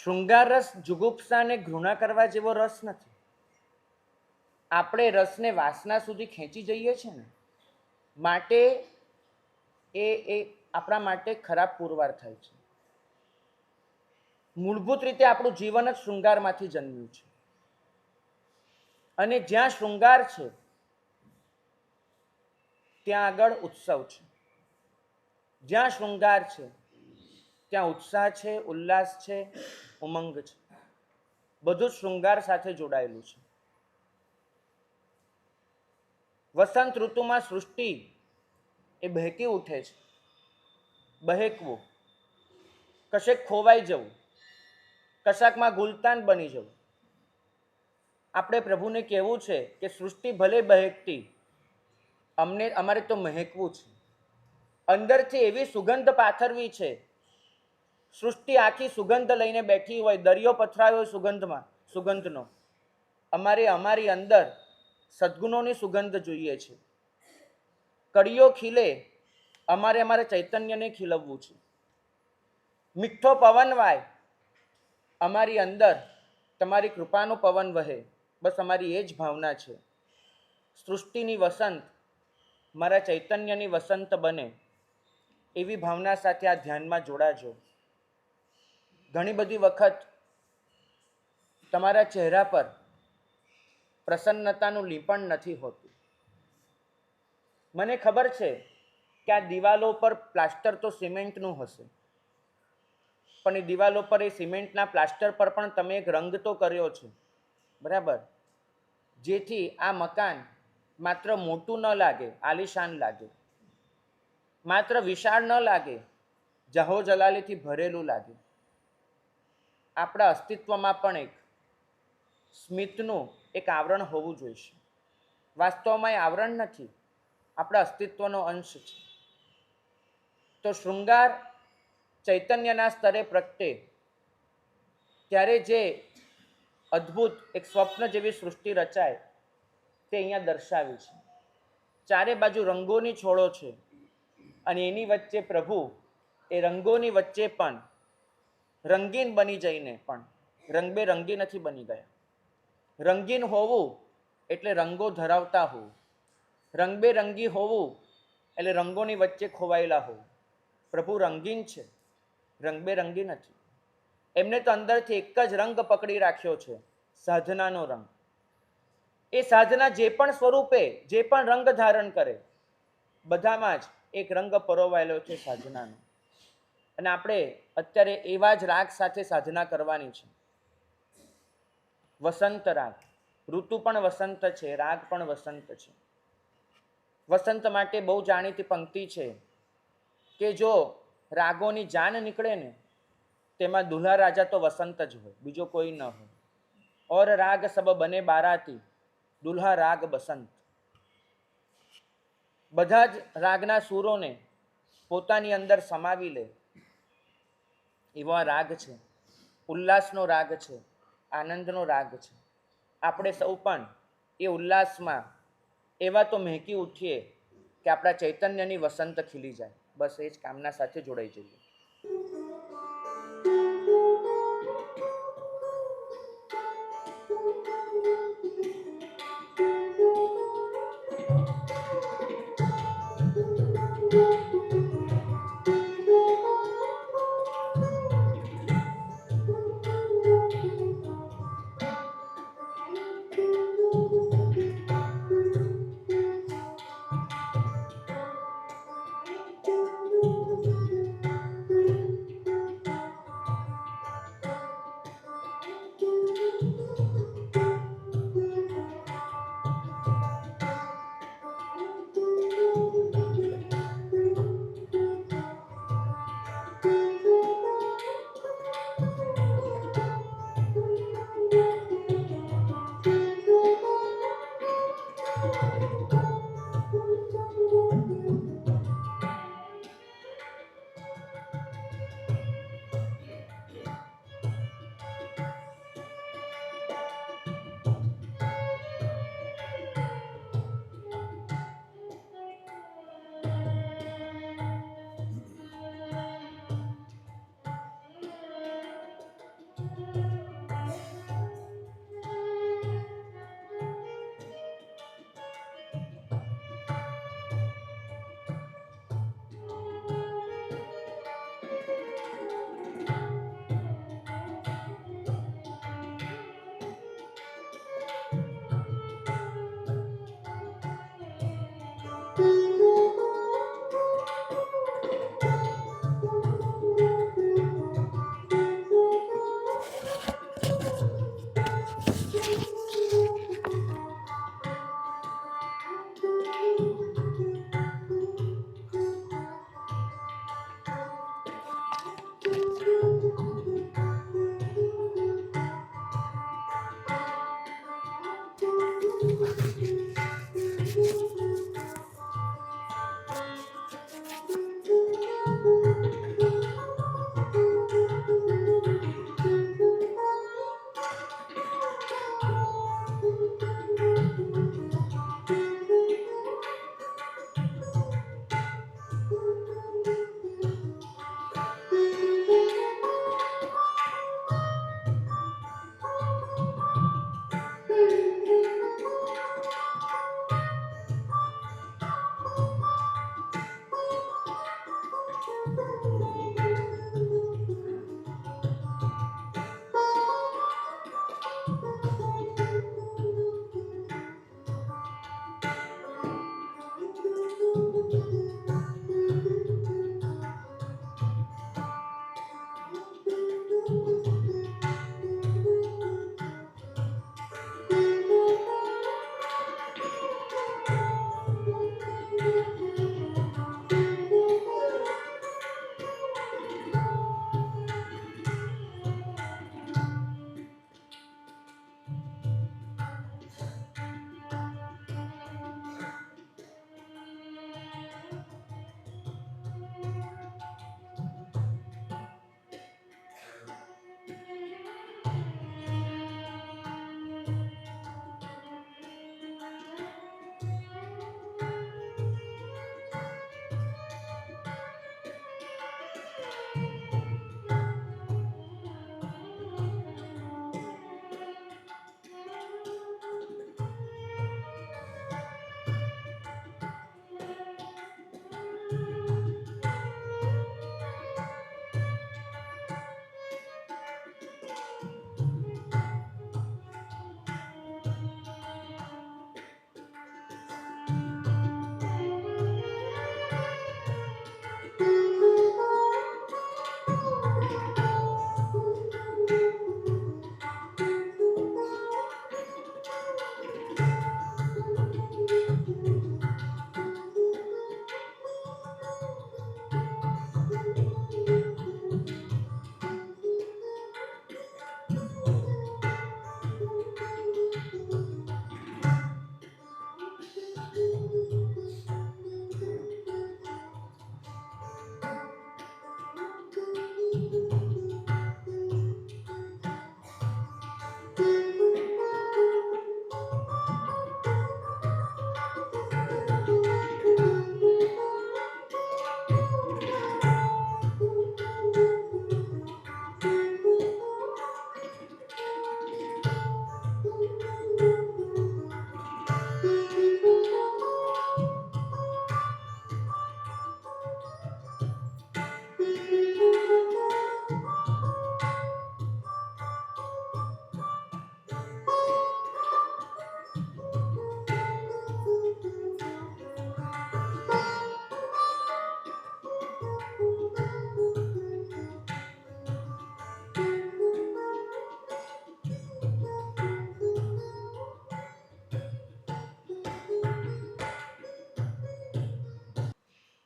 શૃંગાર રસ જુગુપ્સા અને ઘૃણા કરવા જેવો રસ નથી. આપણે રસને વાસના સુધી ખેંચી જઈએ છીએ ને, માટે એ આપણા માટે ખરાબ પુરવાર થાય છે. મૂળભૂત રીતે આપણું જીવન જ શૃંગારમાંથી જન્મ્યું છે. અને જ્યાં શૃંગાર છે ત્યાં આગળ ઉત્સવ છે. જ્યાં શૃંગાર છે ત્યાં ઉત્સાહ છે, ઉલ્લાસ છે, ઉમંગ છે. બધું જ શૃંગાર સાથે જોડાયેલું છે. વસંત ઋતુમાં સૃષ્ટિ એ બહેકી ઉઠે છે. બહેકવું, કશેક ખોવાઈ જવું, કશાકમાં ગુલતાન બની જવું. આપણે પ્રભુને કહેવું છે કે સૃષ્ટિ ભલે બહેકતી, અમારે તો મહેકવું છે. અંદરથી એવી સુગંધ પાથરવી છે. સૃષ્ટિ આખી સુગંધ લઈને બેઠી હોય, દરિયો પથરાયો સુગંધનો. અમારી અંદર સદ્ગુણોની સુગંધ જોઈએ છે. કળીઓ ખીલે, અમારે ચૈતન્યને ખીલવવું છે. મીઠો પવન વાય, અમારી અંદર તમારી કૃપાનો પવન વહે. બસ અમારી એ જ ભાવના છે. સૃષ્ટિની વસંત મારા ચૈતન્યની વસંત બને, એવી ભાવના સાથે આ ધ્યાનમાં જોડાજો. ઘણી બધી વખત તમારા ચહેરા પર પ્રસન્નતાનું લીંપણ નથી હોતું. મને ખબર છે કે આ દિવાલો પર પ્લાસ્ટર તો સિમેન્ટનું હશે, પણ એ દિવાલો પર એ સિમેન્ટના પ્લાસ્ટર પર પણ તમે એક રંગ તો કર્યો છે, બરાબર? જેથી આ મકાન માત્ર મોટું ન લાગે, આલિશાન લાગે, માત્ર વિશાળ ન લાગે, જહો જલાલીથી ભરેલું લાગે. આપણા અસ્તિત્વમાં પણ એક સ્મિતનું એક આવરણ હોવું જોઈએ. વાસ્તવમાં એ આવરણ નથી, આપણા અસ્તિત્વનો અંશ છે. તો શૃંગાર ચૈતન્યના સ્તરે પ્રગટે ત્યારે જે અદ્ભુત એક સ્વપ્ન જેવી સૃષ્ટિ રચાય તે અહીંયા દર્શાવી છે. ચારે બાજુ રંગોની છોડો છે અને એની વચ્ચે પ્રભુ એ રંગોની વચ્ચે પણ રંગીન બની જઈને પણ રંગબેરંગી નથી બની ગયા. રંગીન હોવું એટલે રંગો ધરાવતા હોવું, રંગબેરંગી હોવું એટલે રંગોની વચ્ચે ખોવાયેલા હોવું. પ્રભુ રંગીન છે, રંગબેરંગી નથી. એમને તો અંદરથી એક જ રંગ પકડી રાખ્યો છે, સાધનાનો રંગ. એ સાધના જે પણ સ્વરૂપે, જે પણ રંગ ધારણ કરે, બધામાં જ એક રંગ પરોવાયેલો છે સાધનાનો. અને આપણે અત્યારે એવા જ રાગ સાથે સાધના કરવાની છે. વસંત રાગ. ઋતુ પણ વસંત છે, રાગ પણ વસંત છે. વસંત માટે બહુ જાણીતી પંક્તિ છે કે જો રાગોની જાન નીકળે ને તેમાં દુલ્હા રાજા તો વસંત જ હોય, બીજો કોઈ ન હોય. ઓર રાગ સબ બને બારાતી, દુલ્હા રાગ બસંત. બધા જ રાગના સૂરોને પોતાની અંદર સમાવી લે એવો આ રાગ છે. ઉલ્લાસનો રાગ છે, આનંદનો રાગ છે. આપણે સૌ પણ એ ઉલ્લાસમાં એવા તો મહેકી ઉઠીએ કે આપણા ચૈતન્યની વસંત ખીલી જાય. બસ એ જ કામના સાથે જોડાઈ જઈએ.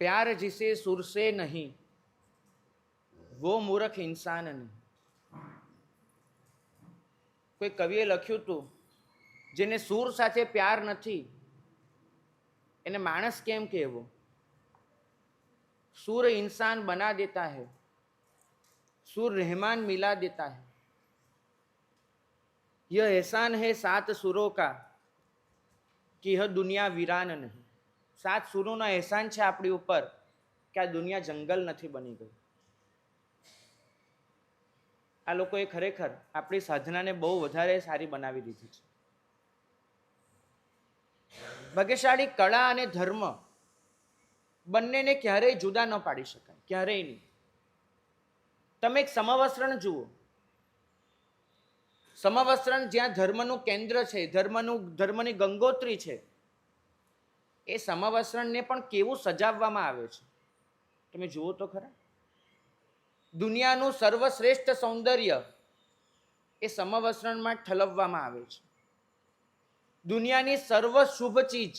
प्यार जिसे सुर से नहीं वो मूर्ख इंसान नहीं. કોઈ કવિએ લખ્યું હતું, જેને સૂર સાથે પ્યાર નથી એને માણસ કેમ કહેવો? सूर इंसान बना देता है, सूर रहमान मिला देता है. यह एहसान है 7 सुरों का कि यह दुनिया वीरान नहीं. 7 સુરોનો એહસાન છે આપણી ઉપર કે આ દુનિયા જંગલ નથી બની ગઈ. આ લોકોએ ખરેખર આપણી સાધનાને બહુ વધારે સારી બનાવી દીધી છે. ભાગ્યશાળી કળા અને ધર્મ બંનેને ક્યારેય જુદા ન પાડી શકાય, ક્યારેય નહીં. તમે એક સમવસ્ત્રણ જુઓ. સમવસ્ત્રણ જ્યાં ધર્મનું કેન્દ્ર છે, ધર્મની ગંગોત્રી છે, એ સમવસ્ત્રણને પણ કેવું સજાવવામાં આવે છે તમે જુઓ તો ખરા. દુનિયાનું સર્વશ્રેષ્ઠ સૌંદર્ય એ સમવસ્ત્રણમાં ઠલવવામાં આવે છે. દુનિયાની સર્વ શુભ ચીજ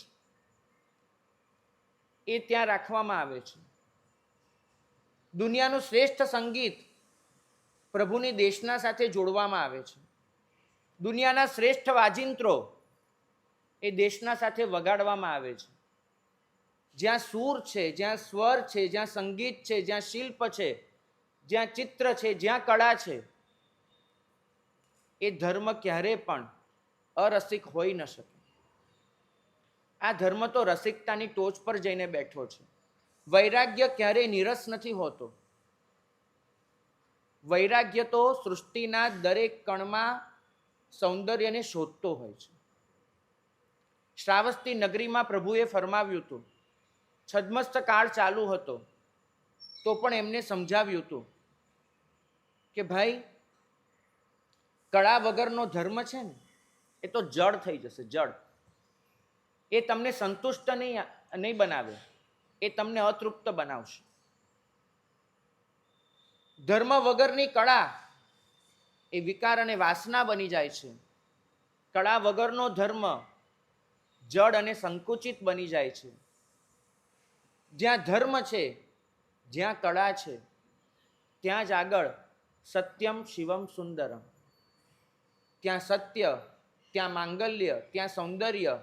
એ ત્યાં રાખવામાં આવે છે. દુનિયાનું શ્રેષ્ઠ સંગીત પ્રભુની દેશના સાથે જોડવામાં આવે છે. દુનિયાના શ્રેષ્ઠ વાજિંત્રો એ દેશના સાથે વગાડવામાં આવે છે. જ્યાં સૂર છે, જ્યાં સ્વર છે, જ્યાં સંગીત છે, જ્યાં શિલ્પ છે, જ્યાં ચિત્ર છે, જ્યાં કળા છે, એ ધર્મ ક્યારેય પણ અરસિક હોઈ ન શકે. આ ધર્મ તો રસિકતાની ટોચ પર જઈને બેઠો છે. વૈરાગ્ય ક્યારેય નિરસ નથી હોતો. વૈરાગ્ય તો સૃષ્ટિના દરેક કણમાં સૌંદર્યને શોધતો હોય છે. શ્રાવસ્તી નગરીમાં પ્રભુએ ફરમાવ્યું હતું, છદ્મસ્ત કાળ ચાલુ હતો તો પણ એમને સમજાવ્યું હતું કે ભાઈ, કળા વગરનો ધર્મ છે ને એ તો જડ થઈ જશે. જડ એ તમને સંતુષ્ટ નહીં બનાવે, એ તમને અતૃપ્ત બનાવશે. ધર્મ વગરની કળા એ વિકાર અને વાસના બની જાય છે. કળા વગરનો ધર્મ જડ અને સંકુચિત બની જાય છે. જ્યાં ધર્મ છે, જ્યાં કળા છે, ત્યાં જ આગળ સત્યમ શિવમ સુંદરમ. ત્યાં સત્ય, ત્યાં માંગલ્ય, ત્યાં સૌંદર્ય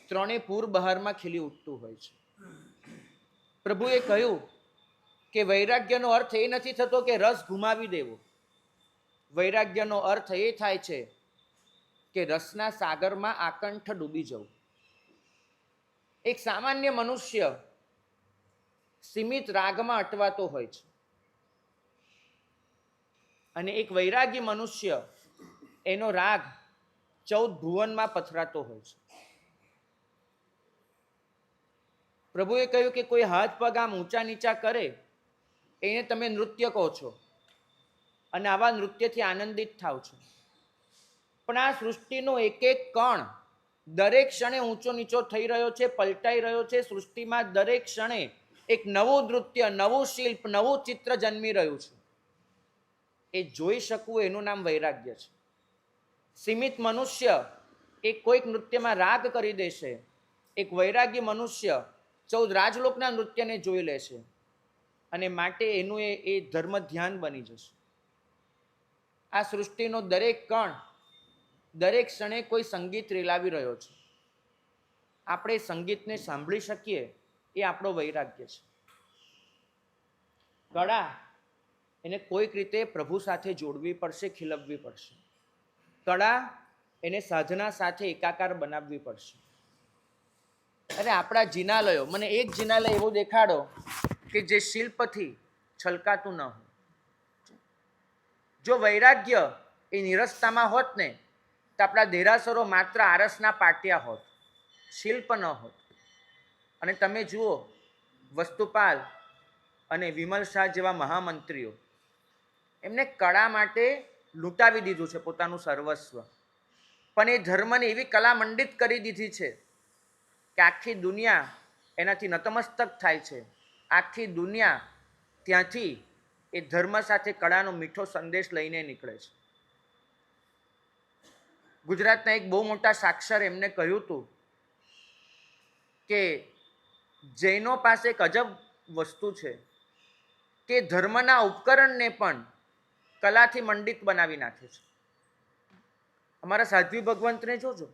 ત્રણેય પૂર બહારમાં ખીલી ઉઠતું હોય છે. પ્રભુએ કહ્યું કે વૈરાગ્યનો અર્થ એ નથી થતો કે રસ ગુમાવી દેવો. વૈરાગ્યનો અર્થ એ થાય છે કે રસના સાગરમાં આકંઠ ડૂબી જવું. એક સામાન્ય મનુષ્ય સીમિત રાગમાં અટવાતો હોય છે અને એક વૈરાગી મનુષ્ય એનો રાગ 14 ભુવનમાં પથરાતો હોય છે. પ્રભુએ કહ્યું કે કોઈ હાથ પગ આમ ઊંચા નીચા કરે એને તમે નૃત્ય કહો છો અને આવા નૃત્યથી આનંદિત થાવ છો. પણ આ સૃષ્ટિનો એક એક કણ દરેક ક્ષણે ઊંચો નીચો થઈ રહ્યો છે, પલટાઈ રહ્યો છે. સૃષ્ટિમાં દરેક ક્ષણે એક નવું નૃત્ય, નવું શિલ્પ, નવું ચિત્ર જન્મી રહ્યું છે. એ જોઈ શકવું એનું નામ વૈરાગ્ય છે. સીમિત મનુષ્ય એ કોઈક નૃત્યમાં રાગ કરી દેશે. એક વૈરાગી મનુષ્ય 14 રાજલોકના નૃત્યને જોઈ લેશે અને માટે એનું એ ધર્મ ધ્યાન બની જશે. આ સૃષ્ટિનો દરેક કણ દરેક ક્ષણે કોઈ સંગીત રેલાવી રહ્યો છે. આપણે સંગીતને સાંભળી શકીએ એ આપણો વૈરાગ્ય છે. કળા એને કોઈક રીતે પ્રભુ સાથે જોડવી પડશે, ખીલવવી પડશે. કળા એને સાધના સાથે એકાકાર બનાવવી પડશે. અરે આપણા જિનાલયો, મને એક જિનાલય એવો દેખાડો કે જે શિલ્પથી છલકાતું ન હોય. જો વૈરાગ્ય એ નિરસતામાં હોત ને તો આપણા દેરાસરો માત્ર આરસના પાટિયા હોત, શિલ્પ ન હોત. અને તમે જુઓ વસ્તુપાલ અને વિમલ શાહ જેવા મહામંત્રીઓ, એમને કળા માટે લૂંટાવી દીધું છે પોતાનું સર્વસ્વ. પણ એ ધર્મને એવી કલામંડિત કરી દીધી છે કે આખી દુનિયા એનાથી નતમસ્તક થાય છે. આખી દુનિયા ત્યાંથી એ ધર્મ સાથે કળાનો મીઠો સંદેશ લઈને નીકળે છે. ગુજરાતના એક બહુ મોટા સાક્ષર એમને કહ્યું હતું કે જૈનો પાસે એક અજબ વસ્તુ છે કે ધર્મના ઉપકરણને પણ કલાથી મંડિત બનાવી નાખે છે. અમારા સાધ્વી ભગવંતને જોજો,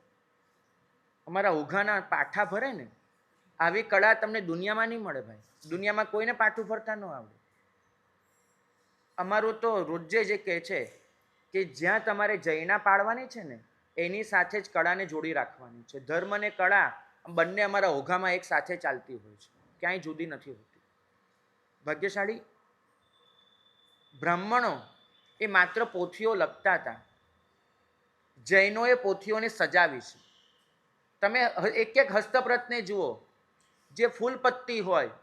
અમારા ઓઘાના પાઠા ભરે ને, આવી કળા તમને દુનિયામાં નહીં મળે ભાઈ. દુનિયામાં કોઈને પાઠું ભરતા ન આવડે. અમારું તો રોજે જે કહે છે કે જ્યાં તમારે જૈના પાડવાની છે ને એની સાથે જ કળાને જોડી રાખવાની છે. ધર્મ અને કળા બંને અમારા ઓઘામાં એક સાથે ચાલતી હોય છે, ક્યાંય જુદી નથી હોતી. ભાગ્યશાળી બ્રાહ્મણો એ માત્ર પોથીઓ લખતા હતા, જૈનોએ પોથીઓને સજાવી છે. તમે એક એક હસ્તપ્રતને જુઓ, જે ફૂલપત્તી હોય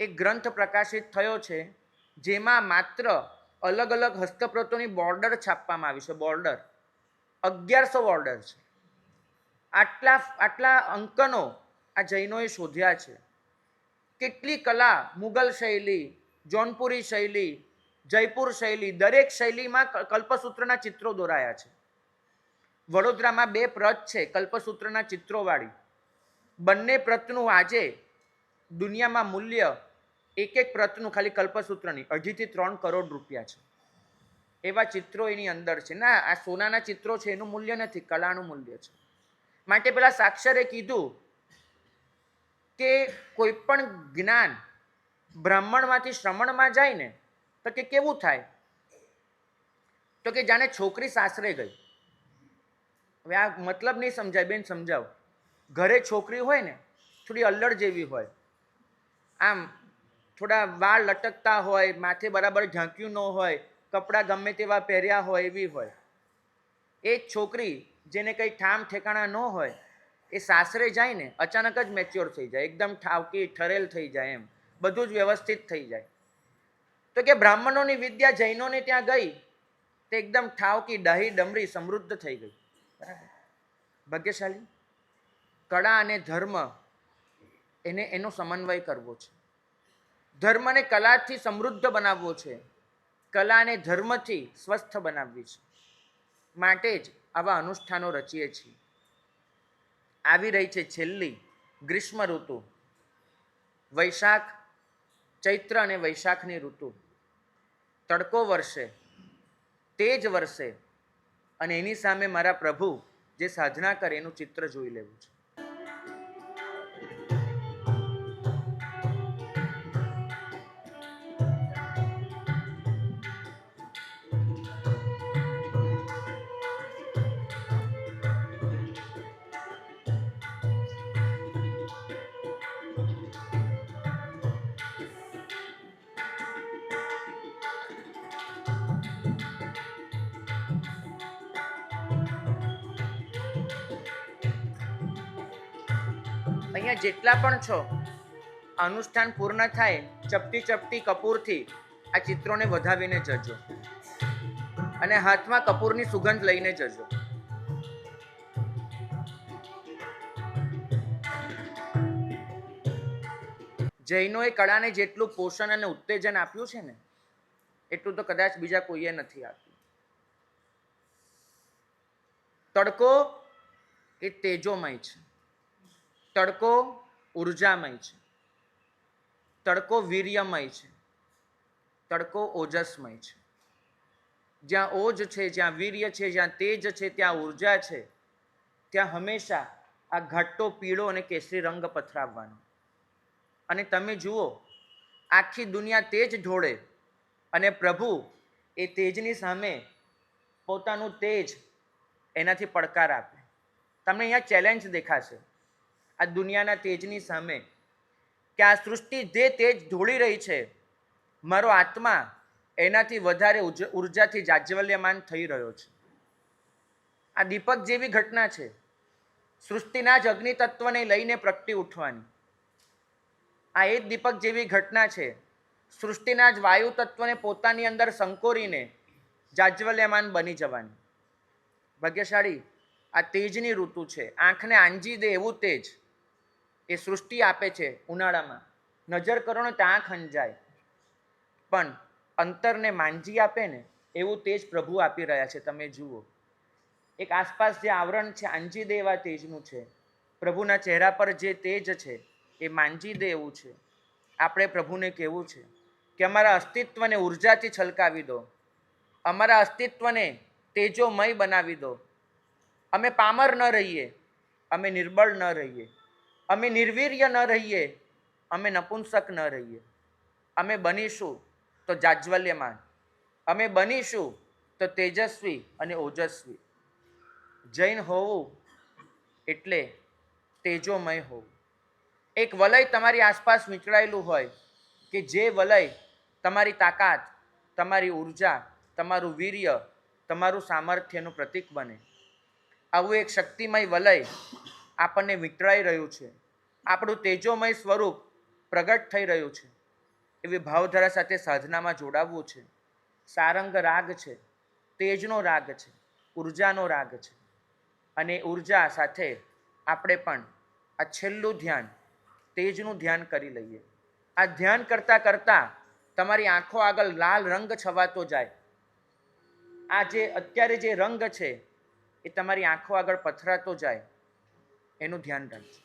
એક ગ્રંથ પ્રકાશિત થયો છે જેમાં માત્ર અલગ અલગ હસ્તપ્રતોની બોર્ડર છાપવામાં આવી છે. બોર્ડર 1100 બોર્ડર છે. આટલા અંકનો આ જૈનોએ શોધ્યા છે. કેટલી કલા, મુગલ શૈલી, જૌનપુરી શૈલી, જયપુર શૈલી, દરેક શૈલીમાં કલ્પસૂત્રના ચિત્રો દોરાયા છે. વડોદરામાં 2 પ્રત છે કલ્પસૂત્રના ચિત્રોવાળી. બંને પ્રતનું આજે દુનિયામાં મૂલ્ય એક એક પ્રતનું ખાલી કલ્પસૂત્રની 2.5 થી 3 કરોડ રૂપિયા છે. એવા ચિત્રો એની અંદર છે. ના, આ સોનાના ચિત્રો છે એનું મૂલ્ય નથી, કલાનું મૂલ્ય છે. માટે પેલા સાક્ષરે કીધું કે કોઈ પણ જ્ઞાન બ્રાહ્મણમાંથી શ્રમણમાં જાય ને તો કે કેવું થાય, તો કે જાણે છોકરી સાસરે ગઈ. હવે આ મતલબ નહીં સમજાય બેન, સમજાવ. ઘરે છોકરી હોય ને થોડી અલ્લડ જેવી હોય, આમ થોડા વાળ લટકતા હોય, માથે બરાબર ઢાંક્યું ન હોય, કપડાં ગમે તેવા પહેર્યા હોય એવી હોય. એ જ છોકરી જેને કંઈ ઠામ ઠેકાણા ન હોય એ સાસરે જાય ને અચાનક જ મેચ્યોર થઈ જાય, એકદમ ઠાવકી ઠરેલ થઈ જાય, એમ બધું જ વ્યવસ્થિત થઈ જાય. તો કે બ્રાહ્મણોની વિદ્યા જૈનોને ત્યાં ગઈ તે એકદમ ઠાવકી ડાહી ડમરી સમૃદ્ધ થઈ ગઈ. ભાગ્યશાળી. કળા અને ધર્મ એનો સમન્વય કરવો છે. ધર્મને કલાથી સમૃદ્ધ બનાવવો છે, કલા અને ધર્મથી સ્વસ્થ બનાવવી છે. માટે જ આવા અનુષ્ઠાનો રચીએ છીએ. આવી રહી છે છેલ્લી ગ્રીષ્મ ઋતુ, વૈશાખ, ચૈત્ર અને વૈશાખની ઋતુ. તડકો વરસે, તેજ વરસે અને એની સામે મારા પ્રભુ જે સાધના કરે એનું ચિત્ર જોઈ લેવું છે. અહીંયા જેટલા પણ છો, અનુષ્ઠાન પૂર્ણ થાય ચપટી ચપટી કપૂરથી આ ચિત્રોને વધાવીને જજો અને હાથમાં કપૂરની સુગંધ લઈને જજો. જૈનોએ કળાને જેટલું પોષણ અને ઉત્તેજન આપ્યું છે ને એટલું તો કદાચ બીજા કોઈએ નથી આપ્યું. તડકો એ તેજોમય છે, તડકો ઉર્જામય છે, તડકો વીર્યમય છે, તડકો ઓજસમય છે. જ્યાં ઓજ છે, જ્યાં વીર્ય છે, જ્યાં તેજ છે, ત્યાં ઉર્જા છે, ત્યાં હંમેશા આ ઘાટો પીળો અને કેસરી રંગ પથરાવવાનો. અને તમે જુઓ, આખી દુનિયા તેજ ઢોળે અને પ્રભુ એ તેજની સામે પોતાનું તેજ એનાથી પડકાર આપે. તમને અહીંયા ચેલેન્જ દેખાશે આ દુનિયાના તેજની સામે કે આ સૃષ્ટિ જે તેજ ઢોળી રહી છે, મારો આત્મા એનાથી વધારે ઉર્જાથી જાજ્વલ્યમાન થઈ રહ્યો છે. આ દીપક જેવી ઘટના છે, સૃષ્ટિના જ અગ્નિ તત્વને લઈને પ્રગટી ઉઠવાની. આ એ જ દીપક જેવી ઘટના છે, સૃષ્ટિના જ વાયુ તત્વને પોતાની અંદર સંકોરીને જાજ્વલ્યમાન બની જવાની. ભાગ્યશાળી, આ તેજની ઋતુ છે. આંખને આંજી દે એવું તેજ એ સૃષ્ટિ આપે છે ઉનાળામાં. નજર કરો ને તો આંખ અંજાય, પણ અંતરને માંજી આપે ને એવું તેજ પ્રભુ આપી રહ્યા છે. તમે જુઓ, એક આસપાસ જે આવરણ છે આંજી દે એવા તેજનું છે. પ્રભુના ચહેરા પર જે તેજ છે એ માંજી દે એવું છે. આપણે પ્રભુને કહેવું છે કે અમારા અસ્તિત્વને ઉર્જાથી છલકાવી દો, અમારા અસ્તિત્વને તેજોમય બનાવી દો. અમે પામર ન રહીએ, અમે નિર્બળ ન રહીએ, અમે નિર્વીર્ય ન રહીએ, અમે નપુંસક ન રહીએ. અમે બનીશું તો જાજ્વલ્યમાન, અમે બનીશું તો તેજસ્વી અને ઓજસ્વી. જૈન હોવું એટલે તેજોમય હોવું. એક વલય તમારી આસપાસ વીંટળાયેલું હોય કે જે વલય તમારી તાકાત, તમારી ઉર્જા, તમારું વીર્ય, તમારું સામર્થ્યનું પ્રતીક બને. આવું એક શક્તિમય વલય આપણને વીંટળાઈ રહ્યું છે, આપણું તેજોમય સ્વરૂપ પ્રગટ થઈ રહ્યું છે. એવી ભાવધારા સાથે સાધનામાં જોડાવવું છે. સારંગ રાગ છે, તેજનો રાગ છે, ઉર્જાનો રાગ છે. અને ઉર્જા સાથે આપણે પણ આ છેલ્લું ધ્યાન, તેજનું ધ્યાન કરી લઈએ. આ ધ્યાન કરતા કરતા તમારી આંખો આગળ લાલ રંગ છવાતો જાય. આ જે અત્યારે જે રંગ છે એ તમારી આંખો આગળ પથરાતો જાય. એનું ધ્યાન રાખજો.